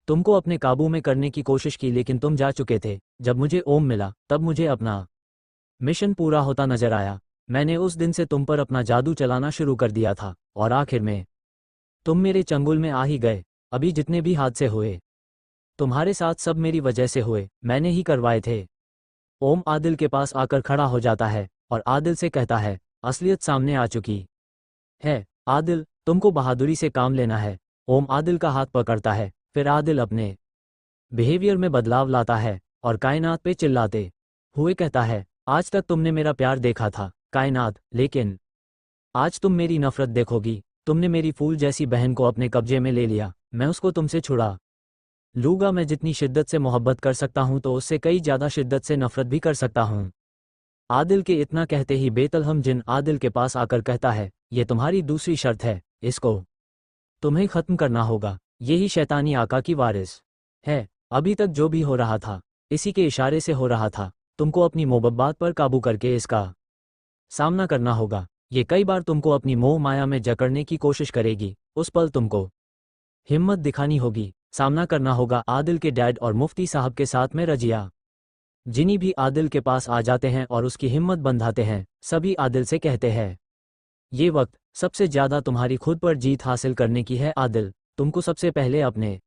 तुमको अपने काबू में करने की कोशिश की, लेकिन तुम जा चुके थे। जब मुझे ओम मिला तब मुझे अपना मिशन पूरा होता नजर आया। मैंने उस दिन से तुम पर अपना जादू चलाना शुरू कर दिया था, और आखिर में तुम मेरे चंगुल में आ ही गए। अभी जितने भी हादसे हुए तुम्हारे साथ सब मेरी वजह से हुए, मैंने ही करवाए थे। ओम आदिल के पास आकर खड़ा हो जाता है और आदिल से कहता है, असलियत सामने आ चुकी है आदिल, तुमको बहादुरी से काम लेना है। ओम आदिल का हाथ पकड़ता है, फिर आदिल अपने बिहेवियर में बदलाव लाता है और कायनात पे चिल्लाते हुए कहता है, आज तक तुमने मेरा प्यार देखा था कायनात, लेकिन आज तुम मेरी नफरत देखोगी। तुमने मेरी फूल जैसी बहन को अपने कब्जे में ले लिया, मैं उसको तुमसे छुड़ा लूँगा। मैं जितनी शिद्दत से मोहब्बत कर सकता हूँ तो उससे कई ज़्यादा शिद्दत से नफरत भी कर सकता हूँ। आदिल के इतना कहते ही बेतलहम जिन आदिल के पास आकर कहता है, ये तुम्हारी दूसरी शर्त है, इसको तुम्हें खत्म करना होगा। यही शैतानी आका की वारिस है। अभी तक जो भी हो रहा था इसी के इशारे से हो रहा था। तुमको अपनी मोहब्बत पर काबू करके इसका सामना करना होगा। ये कई बार तुमको अपनी मोह माया में जकड़ने की कोशिश करेगी, उस पल तुमको हिम्मत दिखानी होगी, सामना करना होगा। आदिल के डैड और मुफ्ती साहब के साथ में रजिया जिनी भी आदिल के पास आ जाते हैं और उसकी हिम्मत बंधाते हैं। सभी आदिल से कहते हैं, ये वक्त सबसे ज़्यादा तुम्हारी खुद पर जीत हासिल करने की है आदिल। तुमको सबसे पहले अपने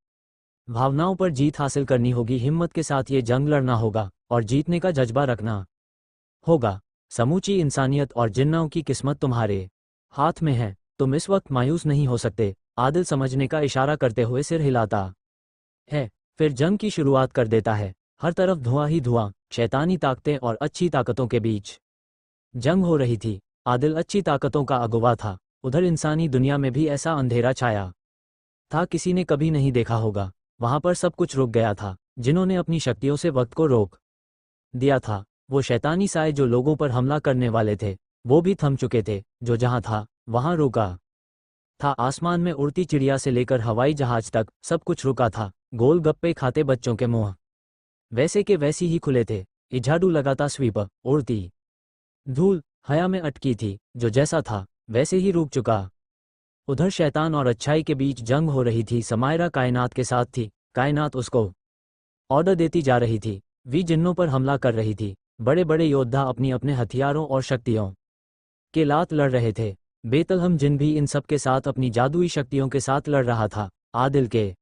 भावनाओं पर जीत हासिल करनी होगी, हिम्मत के साथ ये जंग लड़ना होगा और जीतने का जज्बा रखना होगा। समूची इंसानियत और जिन्नाओं की किस्मत तुम्हारे हाथ में है, तुम इस वक्त मायूस नहीं हो सकते। आदिल समझने का इशारा करते हुए सिर हिलाता है, फिर जंग की शुरुआत कर देता है। हर तरफ धुआं ही धुआं, शैतानी ताकतें और अच्छी ताकतों के बीच जंग हो रही थी। आदिल अच्छी ताकतों का अगुवा था, उधर इंसानी दुनिया में भी ऐसा अंधेरा छाया था किसी ने कभी नहीं देखा होगा। वहां पर सब कुछ रुक गया था। जिन्होंने अपनी शक्तियों से वक्त को रोक दिया था, वो शैतानी साए जो लोगों पर हमला करने वाले थे, वो भी थम चुके थे। जो जहां था वहां रुका था। आसमान में उड़ती चिड़िया से लेकर हवाई जहाज तक सब कुछ रुका था। गोलगप्पे खाते बच्चों के मुंह वैसे के वैसी ही खुले थे। झाड़ू लगाता स्वीप उड़ती धूल हया में अटकी थी। जो जैसा था वैसे ही रुक चुका। उधर शैतान और अच्छाई के बीच जंग हो रही थी। समायरा कायनात के साथ थी। कायनात उसको ऑर्डर देती जा रही थी, वी जिन्नों पर हमला कर रही थी। बड़े बड़े योद्धा अपनी अपने हथियारों और शक्तियों के लात लड़ रहे थे। बेतलहम जिन भी इन सब के साथ अपनी जादुई शक्तियों के साथ लड़ रहा था। आदिल के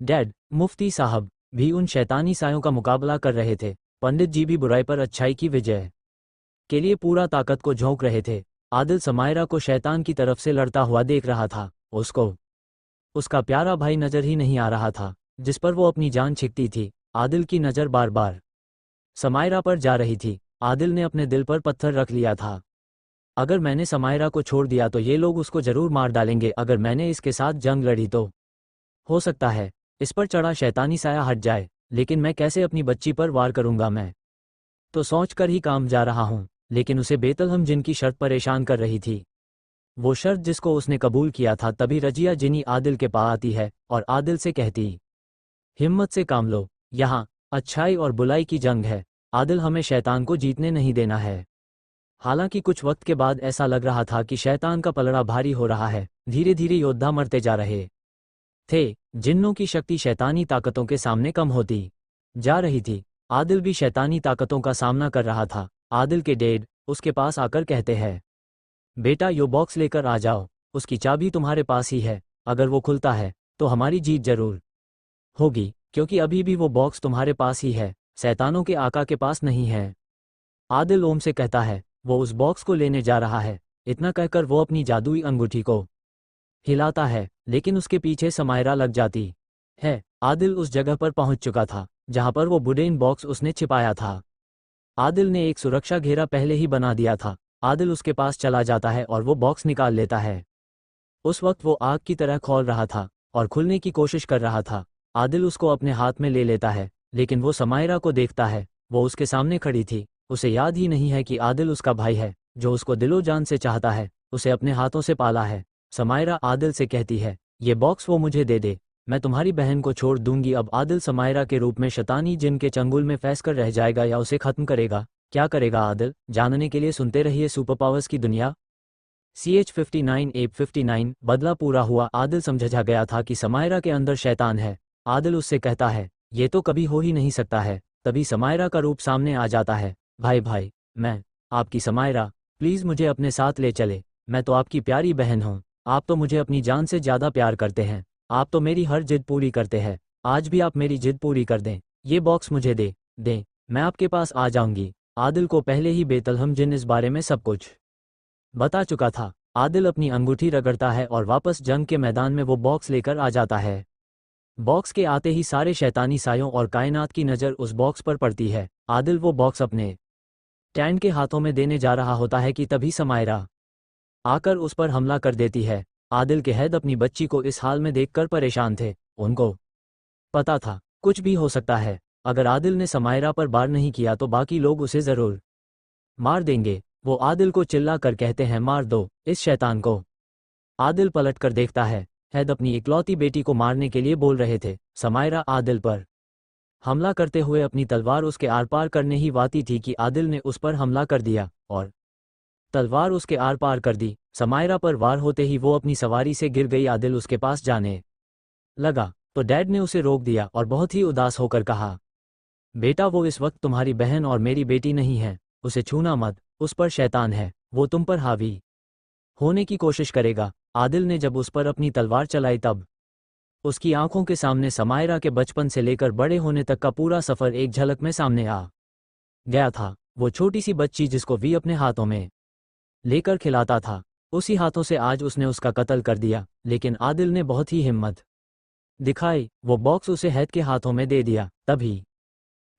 डैड मुफ्ती साहब भी उन शैतानी सायों का मुकाबला कर रहे थे। पंडित जी भी बुराई पर अच्छाई की विजय के लिए पूरा ताकत को झोंक रहे थे। आदिल समायरा को शैतान की तरफ से लड़ता हुआ देख रहा था। उसको उसका प्यारा भाई नजर ही नहीं आ रहा था, जिस पर वो अपनी जान छिकती थी। आदिल की नज़र बार बार समायरा पर जा रही थी। आदिल ने अपने दिल पर पत्थर रख लिया था। अगर मैंने समायरा को छोड़ दिया तो ये लोग उसको जरूर मार डालेंगे। अगर मैंने इसके साथ जंग लड़ी तो हो सकता है इस पर चढ़ा शैतानी साया हट जाए, लेकिन मैं कैसे अपनी बच्ची पर वार करूंगा? मैं तो सोच कर ही काम जा रहा हूं। लेकिन उसे बेतलहम जिनकी शर्त परेशान कर रही थी। वो शर्त जिसको उसने कबूल किया था। तभी रजिया जिनी आदिल के पास आती है और आदिल से कहती, हिम्मत से काम लो, यहाँ अच्छाई और बुराई की जंग है। आदिल, हमें शैतान को जीतने नहीं देना है। हालांकि कुछ वक्त के बाद ऐसा लग रहा था कि शैतान का पलड़ा भारी हो रहा है। धीरे धीरे योद्धा मरते जा रहे थे। जिन्नों की शक्ति शैतानी ताकतों के सामने कम होती जा रही थी। आदिल भी शैतानी ताकतों का सामना कर रहा था। आदिल के डैड उसके पास आकर कहते हैं, बेटा यो बॉक्स लेकर आ जाओ, उसकी चाबी तुम्हारे पास ही है। अगर वो खुलता है तो हमारी जीत जरूर होगी, क्योंकि अभी भी वो बॉक्स तुम्हारे पास ही है, शैतानों के आका के पास नहीं है। आदिल ओम से कहता है, वो उस बॉक्स को लेने जा रहा है। इतना कहकर वो अपनी जादुई अंगूठी को हिलाता है, लेकिन उसके पीछे समायरा लग जाती है। आदिल उस जगह पर पहुंच चुका था जहां पर वो वुडन बॉक्स उसने छिपाया था। आदिल ने एक सुरक्षा घेरा पहले ही बना दिया था। आदिल उसके पास चला जाता है और वो बॉक्स निकाल लेता है। उस वक्त वो आग की तरह खौल रहा था और खुलने की कोशिश कर रहा था। आदिल उसको अपने हाथ में ले लेता है, लेकिन वो समायरा को देखता है। वो उसके सामने खड़ी थी। उसे याद ही नहीं है कि आदिल उसका भाई है, जो उसको दिलो जान से चाहता है, उसे अपने हाथों से पाला है। समायरा आदिल से कहती है, ये बॉक्स वो मुझे दे दे, मैं तुम्हारी बहन को छोड़ दूंगी। अब आदिल समायरा के रूप में शैतानी जिन के चंगुल में फंस कर रह जाएगा या उसे खत्म करेगा? क्या करेगा आदिल? जानने के लिए सुनते रहिए सुपर पावर्स की दुनिया। CH-59 बदला पूरा हुआ। आदिल समझा गया था कि समायरा के अंदर शैतान है। आदिल उससे कहता है, ये तो कभी हो ही नहीं सकता है। तभी समायरा का रूप सामने आ जाता है। भाई भाई, मैं आपकी समायरा, प्लीज़ मुझे अपने साथ ले चले, मैं तो आपकी प्यारी बहन हूँ। आप तो मुझे अपनी जान से ज़्यादा प्यार करते हैं, आप तो मेरी हर जिद पूरी करते हैं, आज भी आप मेरी जिद पूरी कर दें, ये बॉक्स मुझे दें, मैं आपके पास आ जाऊंगी। आदिल को पहले ही बेतलहम जिन इस बारे में सब कुछ बता चुका था। आदिल अपनी अंगूठी रगड़ता है और वापस जंग के मैदान में वो बॉक्स लेकर आ जाता है। बॉक्स के आते ही सारे शैतानी सायों और कायनात की नज़र उस बॉक्स पर पड़ती है। आदिल वो बॉक्स अपने टैन के हाथों में देने जा रहा होता है कि तभी समायरा आकर उस पर हमला कर देती है। आदिल के हैद अपनी बच्ची को इस हाल में देखकर परेशान थे। उनको पता था कुछ भी हो सकता है, अगर आदिल ने समायरा पर वार नहीं किया तो बाकी लोग उसे ज़रूर मार देंगे। वो आदिल को चिल्ला कर कहते हैं, मार दो इस शैतान को। आदिल पलट कर देखता है, हैद अपनी इकलौती बेटी को मारने के लिए बोल रहे थे। समायरा आदिल पर हमला करते हुए अपनी तलवार उसके आर पार करने ही वाती थी कि आदिल ने उस पर हमला कर दिया और तलवार उसके आर पार कर दी। समायरा पर वार होते ही वो अपनी सवारी से गिर गई। आदिल उसके पास जाने लगा तो डैड ने उसे रोक दिया और बहुत ही उदास होकर कहा, बेटा वो इस वक्त तुम्हारी बहन और मेरी बेटी नहीं है, उसे छूना मत, उस पर शैतान है, वो तुम पर हावी होने की कोशिश करेगा। आदिल ने जब उस पर अपनी तलवार चलाई तब उसकी आंखों के सामने समायरा के बचपन से लेकर बड़े होने तक का पूरा सफ़र एक झलक में सामने आ गया था। वो छोटी सी बच्ची जिसको वी अपने हाथों में लेकर खिलाता था, उसी हाथों से आज उसने उसका कत्ल कर दिया। लेकिन आदिल ने बहुत ही हिम्मत दिखाई, वो बॉक्स उसे हैद के हाथों में दे दिया। तभी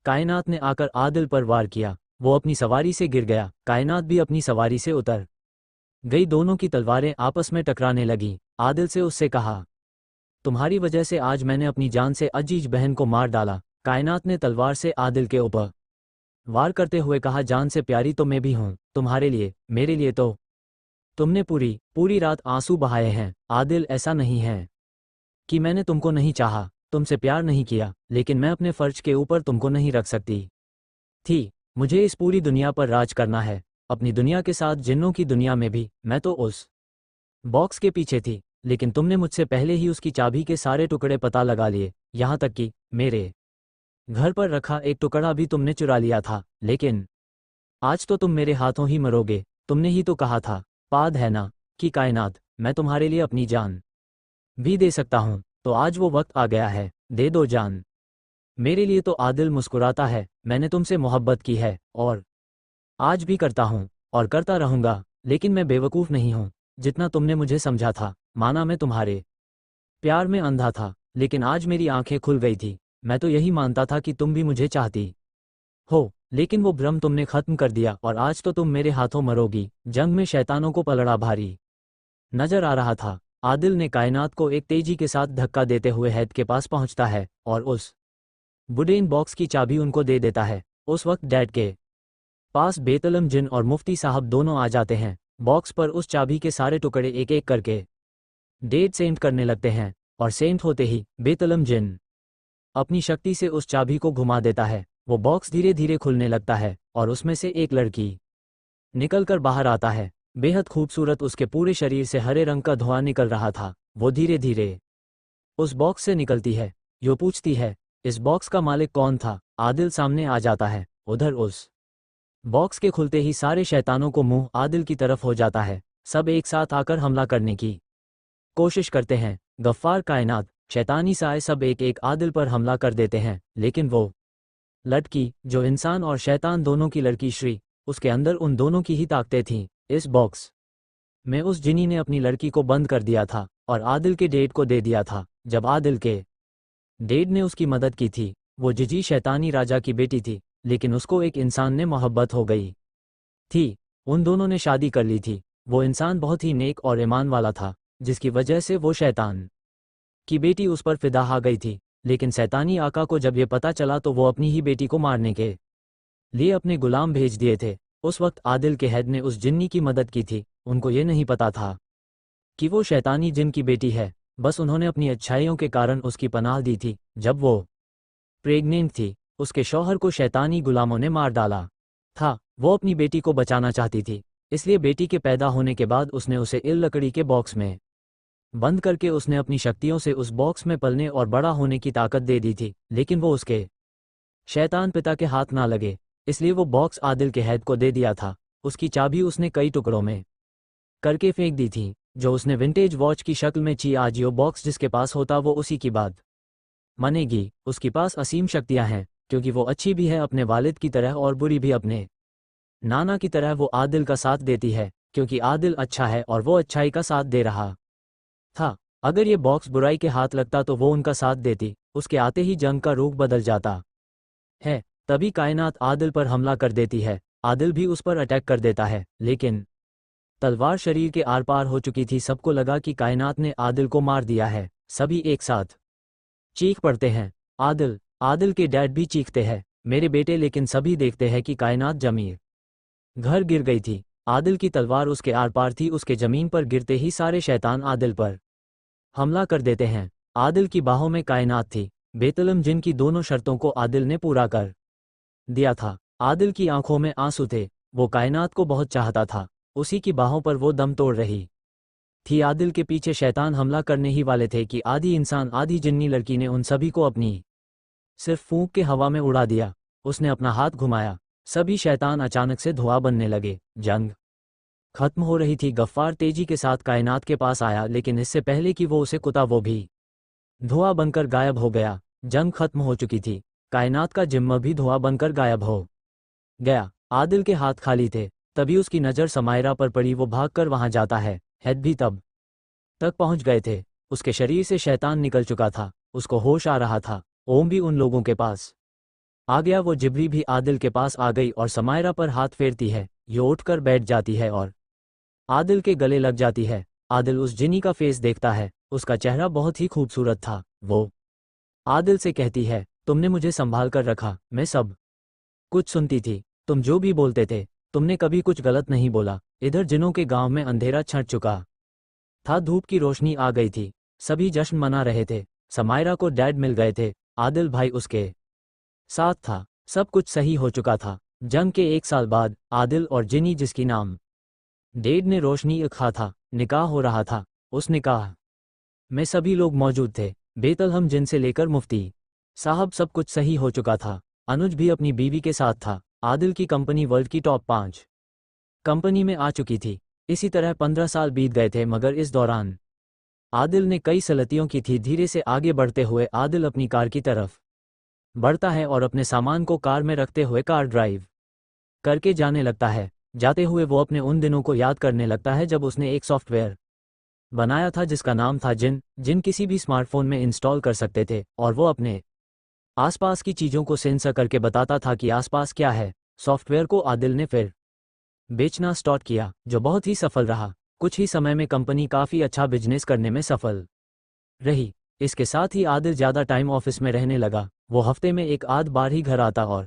कायनात ने आकर आदिल पर वार किया। वो अपनी सवारी से गिर गया, कायनात भी अपनी सवारी से उतर गई। दोनों की तलवारें आपस में टकराने लगीं। आदिल से उससे कहा, तुम्हारी वजह से आज मैंने अपनी जान से अजीज बहन को मार डाला। कायनात ने तलवार से आदिल के ऊपर वार करते हुए कहा, जान से प्यारी तो मैं भी हूँ तुम्हारे लिए, मेरे लिए तो तुमने पूरी पूरी रात आंसू बहाए हैं। आदिल, ऐसा नहीं है कि मैंने तुमको नहीं चाहा, तुमसे प्यार नहीं किया, लेकिन मैं अपने फर्ज के ऊपर तुमको नहीं रख सकती थी। मुझे इस पूरी दुनिया पर राज करना है, अपनी दुनिया के साथ जिन्नों की दुनिया में भी। मैं तो उस बॉक्स के पीछे थी, लेकिन तुमने मुझसे पहले ही उसकी चाबी के सारे टुकड़े पता लगा लिए, यहाँ तक कि मेरे घर पर रखा एक टुकड़ा भी तुमने चुरा लिया था। लेकिन आज तो तुम मेरे हाथों ही मरोगे। तुमने ही तो कहा था, पाद है ना, कि कायनात, मैं तुम्हारे लिए अपनी जान भी दे सकता हूँ। तो आज वो वक्त आ गया है, दे दो जान मेरे लिए। तो आदिल मुस्कुराता है, मैंने तुमसे मोहब्बत की है और आज भी करता हूँ और करता रहूँगा, लेकिन मैं बेवकूफ़ नहीं हूँ जितना तुमने मुझे समझा था। माना मैं तुम्हारे प्यार में अंधा था, लेकिन आज मेरी आंखें खुल गई थी। मैं तो यही मानता था कि तुम भी मुझे चाहती हो, लेकिन वो भ्रम तुमने खत्म कर दिया और आज तो तुम मेरे हाथों मरोगी। जंग में शैतानों को पलड़ा भारी नजर आ रहा था। आदिल ने कायनात को एक तेजी के साथ धक्का देते हुए हैद के पास पहुंचता है और उस बुडेन बॉक्स की चाबी उनको दे देता है। उस वक्त डैड के पास बेतलम जिन और मुफ्ती साहब दोनों आ जाते हैं। बॉक्स पर उस चाबी के सारे टुकड़े एक एक करके डेड सेंट करने लगते हैं और सेंट होते ही बेतलम जिन अपनी शक्ति से उस चाबी को घुमा देता है। वो बॉक्स धीरे धीरे खुलने लगता है और उसमें से एक लड़की निकलकर बाहर आता है। बेहद खूबसूरत, उसके पूरे शरीर से हरे रंग का धुआं निकल रहा था। वो धीरे धीरे उस बॉक्स से निकलती है। यो पूछती है, इस बॉक्स का मालिक कौन था? आदिल सामने आ जाता है। उधर उस बॉक्स के खुलते ही सारे शैतानों को मुंह आदिल की तरफ हो जाता है। सब एक साथ आकर हमला करने की कोशिश करते हैं। गफ्फार, कायनात, शैतानी साए सब एक एक आदिल पर हमला कर देते हैं। लेकिन वो लड़की, जो इंसान और शैतान दोनों की लड़की श्री, उसके अंदर उन दोनों की ही ताकतें थीं। इस बॉक्स में उस जिनी ने अपनी लड़की को बंद कर दिया था और आदिल के डेड को दे दिया था। जब आदिल के डेड ने उसकी मदद की थी, वो जिजी शैतानी राजा की बेटी थी, लेकिन उसको एक इंसान ने मोहब्बत हो गई थी। उन दोनों ने शादी कर ली थी। वो इंसान बहुत ही नेक और ईमान वाला था, जिसकी वजह से वो शैतान की बेटी उस पर फिदा आ गई थी। लेकिन शैतानी आका को जब ये पता चला तो वो अपनी ही बेटी को मारने के लिए अपने गुलाम भेज दिए थे। उस वक्त आदिल के हैद ने उस जिन्नी की मदद की थी। उनको ये नहीं पता था कि वो शैतानी जिन की बेटी है, बस उन्होंने अपनी अच्छाइयों के कारण उसकी पनाह दी थी। जब वो प्रेग्नेंट थी, उसके शौहर को शैतानी गुलामों ने मार डाला था। वो अपनी बेटी को बचाना चाहती थी, इसलिए बेटी के पैदा होने के बाद उसने उसे इल लकड़ी के बॉक्स में बंद करके उसने अपनी शक्तियों से उस बॉक्स में पलने और बड़ा होने की ताकत दे दी थी। लेकिन वो उसके शैतान पिता के हाथ ना लगे, इसलिए वो बॉक्स आदिल के हैद को दे दिया था। उसकी चाबी उसने कई टुकड़ों में करके फेंक दी थी। जो उसने विंटेज वॉच की शक्ल में चिआजियो बॉक्स जिसके पास होता वो उसी की बात मानेगी। उसके पास असीम शक्तियां हैं क्योंकि वो अच्छी भी है अपने वालिद की तरह और बुरी भी अपने नाना की तरह। वो आदिल का साथ देती है क्योंकि आदिल अच्छा है और वो अच्छाई का साथ दे रहा था। अगर ये बॉक्स बुराई के हाथ लगता तो वो उनका साथ देती। उसके आते ही जंग का रुख बदल जाता है। तभी कायनात आदिल पर हमला कर देती है। आदिल भी उस पर अटैक कर देता है लेकिन तलवार शरीर के आर पार हो चुकी थी। सबको लगा कि कायनात ने आदिल को मार दिया है। सभी एक साथ चीख पड़ते हैं, आदिल। आदिल के डैड भी चीखते हैं, मेरे बेटे। लेकिन सभी देखते हैं कि कायनात जमीन घर गिर गई थी। आदिल की तलवार उसके आर पार थी। उसके जमीन पर गिरते ही सारे शैतान आदिल पर हमला कर देते हैं। आदिल की बाहों में कायनात थी, बेतलम जिनकी दोनों शर्तों को आदिल ने पूरा कर दिया था। आदिल की आंखों में आंसू थे। वो कायनात को बहुत चाहता था। उसी की बाहों पर वो दम तोड़ रही थी। आदिल के पीछे शैतान हमला करने ही वाले थे कि आधी इंसान आधी जिन्नी लड़की ने उन सभी को अपनी सिर्फ फूंक के हवा में उड़ा दिया। उसने अपना हाथ घुमाया, सभी शैतान अचानक से धुआं बनने लगे। जंग खत्म हो रही थी। गफ्फार तेजी के साथ कायनात के पास आया लेकिन इससे पहले कि वो उसे कुता वो भी धुआं बनकर गायब हो गया। जंग खत्म हो चुकी थी। कायनात का जिम्मा भी धुआं बनकर गायब हो गया। आदिल के हाथ खाली थे। तभी उसकी नज़र समायरा पर पड़ी। वो भागकर वहां जाता है। हेड भी तब तक पहुंच गए थे। उसके शरीर से शैतान निकल चुका था। उसको होश आ रहा था। ओम भी उन लोगों के पास आ गया। वो जिब्री भी आदिल के पास आ गई और समायरा पर हाथ फेरती है। ये उठकर बैठ जाती है और आदिल के गले लग जाती है। आदिल उस जिनी का फेस देखता है। उसका चेहरा बहुत ही खूबसूरत था। वो आदिल से कहती है, तुमने मुझे संभाल कर रखा। मैं सब कुछ सुनती थी। तुम जो भी बोलते थे, तुमने कभी कुछ गलत नहीं बोला। इधर जिनों के गांव में अंधेरा छंट चुका था। धूप की रोशनी आ गई थी। सभी जश्न मना रहे थे। समायरा को डैड मिल गए थे। आदिल भाई उसके साथ था। सब कुछ सही हो चुका था। जंग के 1 साल बाद आदिल और जिनी जिसकी नाम डेड ने रोशनी रखा था, निकाह हो रहा था। उस निकाह में सभी लोग मौजूद थे। बेतलहम जिनसे लेकर मुफ्ती साहब सब कुछ सही हो चुका था। अनुज भी अपनी बीवी के साथ था। आदिल की कंपनी वर्ल्ड की टॉप 5 कंपनी में आ चुकी थी। इसी तरह 15 साल बीत गए थे मगर इस दौरान आदिल ने कई सलतियों की थी। धीरे से आगे बढ़ते हुए आदिल अपनी कार की तरफ बढ़ता है और अपने सामान को कार में रखते हुए कार ड्राइव करके जाने लगता है। जाते हुए वो अपने उन दिनों को याद करने लगता है जब उसने एक सॉफ्टवेयर बनाया था जिसका नाम था जिन। जिन किसी भी स्मार्टफोन में इंस्टॉल कर सकते थे और वो अपने आसपास की चीज़ों को सेंसर करके बताता था कि आसपास क्या है। सॉफ्टवेयर को आदिल ने फिर बेचना स्टार्ट किया जो बहुत ही सफल रहा। कुछ ही समय में कंपनी काफ़ी अच्छा बिजनेस करने में सफल रही। इसके साथ ही आदिल ज़्यादा टाइम ऑफिस में रहने लगा। वो हफ्ते में एक आध बार ही घर आता और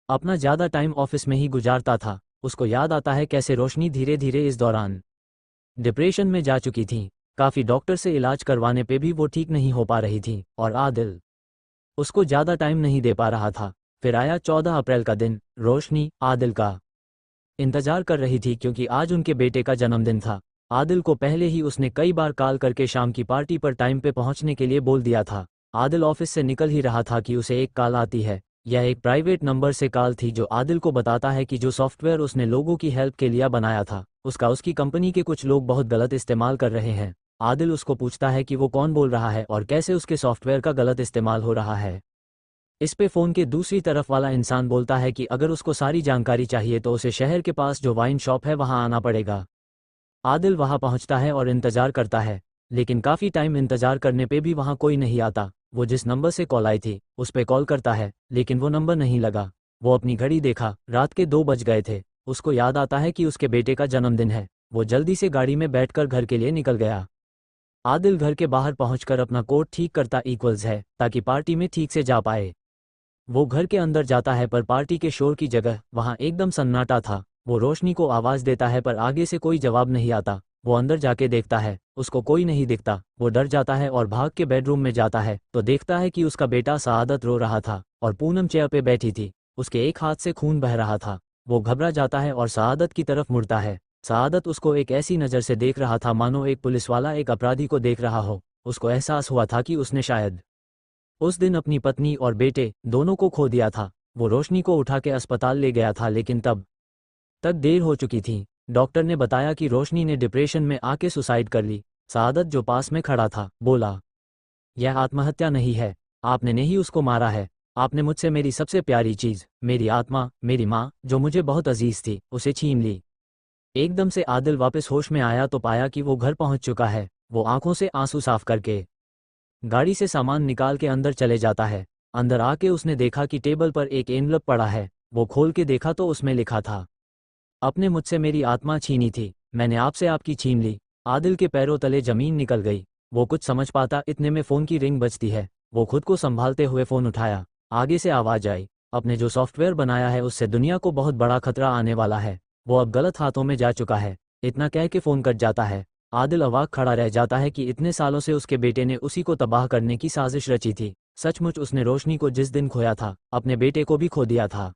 अपना ज़्यादा टाइम ऑफिस में ही गुजारता था। उसको याद आता है कैसे रोशनी धीरे धीरे इस दौरान डिप्रेशन में जा चुकी थी। काफ़ी डॉक्टर से इलाज करवाने पे भी वो ठीक नहीं हो पा रही थी और आदिल उसको ज़्यादा टाइम नहीं दे पा रहा था। फिर आया 14 अप्रैल का दिन। रोशनी आदिल का इंतजार कर रही थी क्योंकि आज उनके बेटे का जन्मदिन था। आदिल को पहले ही उसने कई बार कॉल करके शाम की पार्टी पर टाइम पे पहुंचने के लिए बोल दिया था। आदिल ऑफिस से निकल ही रहा था कि उसे एक कॉल आती है। यह एक प्राइवेट नंबर से कॉल थी जो आदिल को बताता है कि जो सॉफ्टवेयर उसने लोगों की हेल्प के लिए बनाया था उसका उसकी कंपनी के कुछ लोग बहुत गलत इस्तेमाल कर रहे हैं। आदिल उसको पूछता है कि वो कौन बोल रहा है और कैसे उसके सॉफ्टवेयर का गलत इस्तेमाल हो रहा है। इस पे फ़ोन के दूसरी तरफ वाला इंसान बोलता है कि अगर उसको सारी जानकारी चाहिए तो उसे शहर के पास जो वाइन शॉप है वहाँ आना पड़ेगा। आदिल वहाँ पहुँचता है और इंतज़ार करता है लेकिन काफ़ी टाइम इंतज़ार करने पे भी वहाँ कोई नहीं आता। वो जिस नंबर से कॉल आई थी उस पे कॉल करता है लेकिन वो नंबर नहीं लगा। वो अपनी घड़ी देखा, रात के 2 बज गए थे। उसको याद आता है कि उसके बेटे का जन्मदिन है। वो जल्दी से गाड़ी में बैठकर घर के लिए निकल गया। आदिल घर के बाहर पहुंचकर अपना कोट ठीक करता इक्वल्स है ताकि पार्टी में ठीक से जा पाए। वो घर के अंदर जाता है पर पार्टी के शोर की जगह वहां एकदम सन्नाटा था। वो रोशनी को आवाज़ देता है पर आगे से कोई जवाब नहीं आता। वो अंदर जाके देखता है, उसको कोई नहीं दिखता। वो डर जाता है और भाग के बेडरूम में जाता है तो देखता है कि उसका बेटा सआदत रो रहा था और पूनम चेयर पे बैठी थी। उसके एक हाथ से खून बह रहा था। वो घबरा जाता है और सआदत की तरफ मुड़ता है। सआदत उसको एक ऐसी नज़र से देख रहा था मानो एक पुलिसवाला एक अपराधी को देख रहा हो। उसको एहसास हुआ था कि उसने शायद उस दिन अपनी पत्नी और बेटे दोनों को खो दिया था। वो रोशनी को उठा के अस्पताल ले गया था लेकिन तब तक देर हो चुकी थी। डॉक्टर ने बताया कि रोशनी ने डिप्रेशन में आके सुसाइड कर ली। सादत जो पास में खड़ा था बोला, यह आत्महत्या नहीं है, आपने नहीं उसको मारा है, आपने मुझसे मेरी सबसे प्यारी चीज़, मेरी आत्मा, मेरी माँ जो मुझे बहुत अजीज थी, उसे छीन ली। एकदम से आदिल वापस होश में आया तो पाया कि वो घर पहुंच चुका है। वो आंखों से आंसू साफ करके गाड़ी से सामान निकाल के अंदर चले जाता है। अंदर आके उसने देखा कि टेबल पर एक एनवलप पड़ा है। वो खोल के देखा तो उसमें लिखा था, आपने मुझसे मेरी आत्मा छीनी थी, मैंने आपसे आपकी छीन ली। आदिल के पैरों तले जमीन निकल गई। वो कुछ समझ पाता इतने में फ़ोन की रिंग बजती है। वो खुद को संभालते हुए फ़ोन उठाया। आगे से आवाज़ आई, अपने जो सॉफ्टवेयर बनाया है उससे दुनिया को बहुत बड़ा खतरा आने वाला है, वो अब गलत हाथों में जा चुका है। इतना कह के फ़ोन कट जाता है। आदिल अवाक खड़ा रह जाता है कि इतने सालों से उसके बेटे ने उसी को तबाह करने की साजिश रची थी। सचमुच उसने रोशनी को जिस दिन खोया था, अपने बेटे को भी खो दिया था।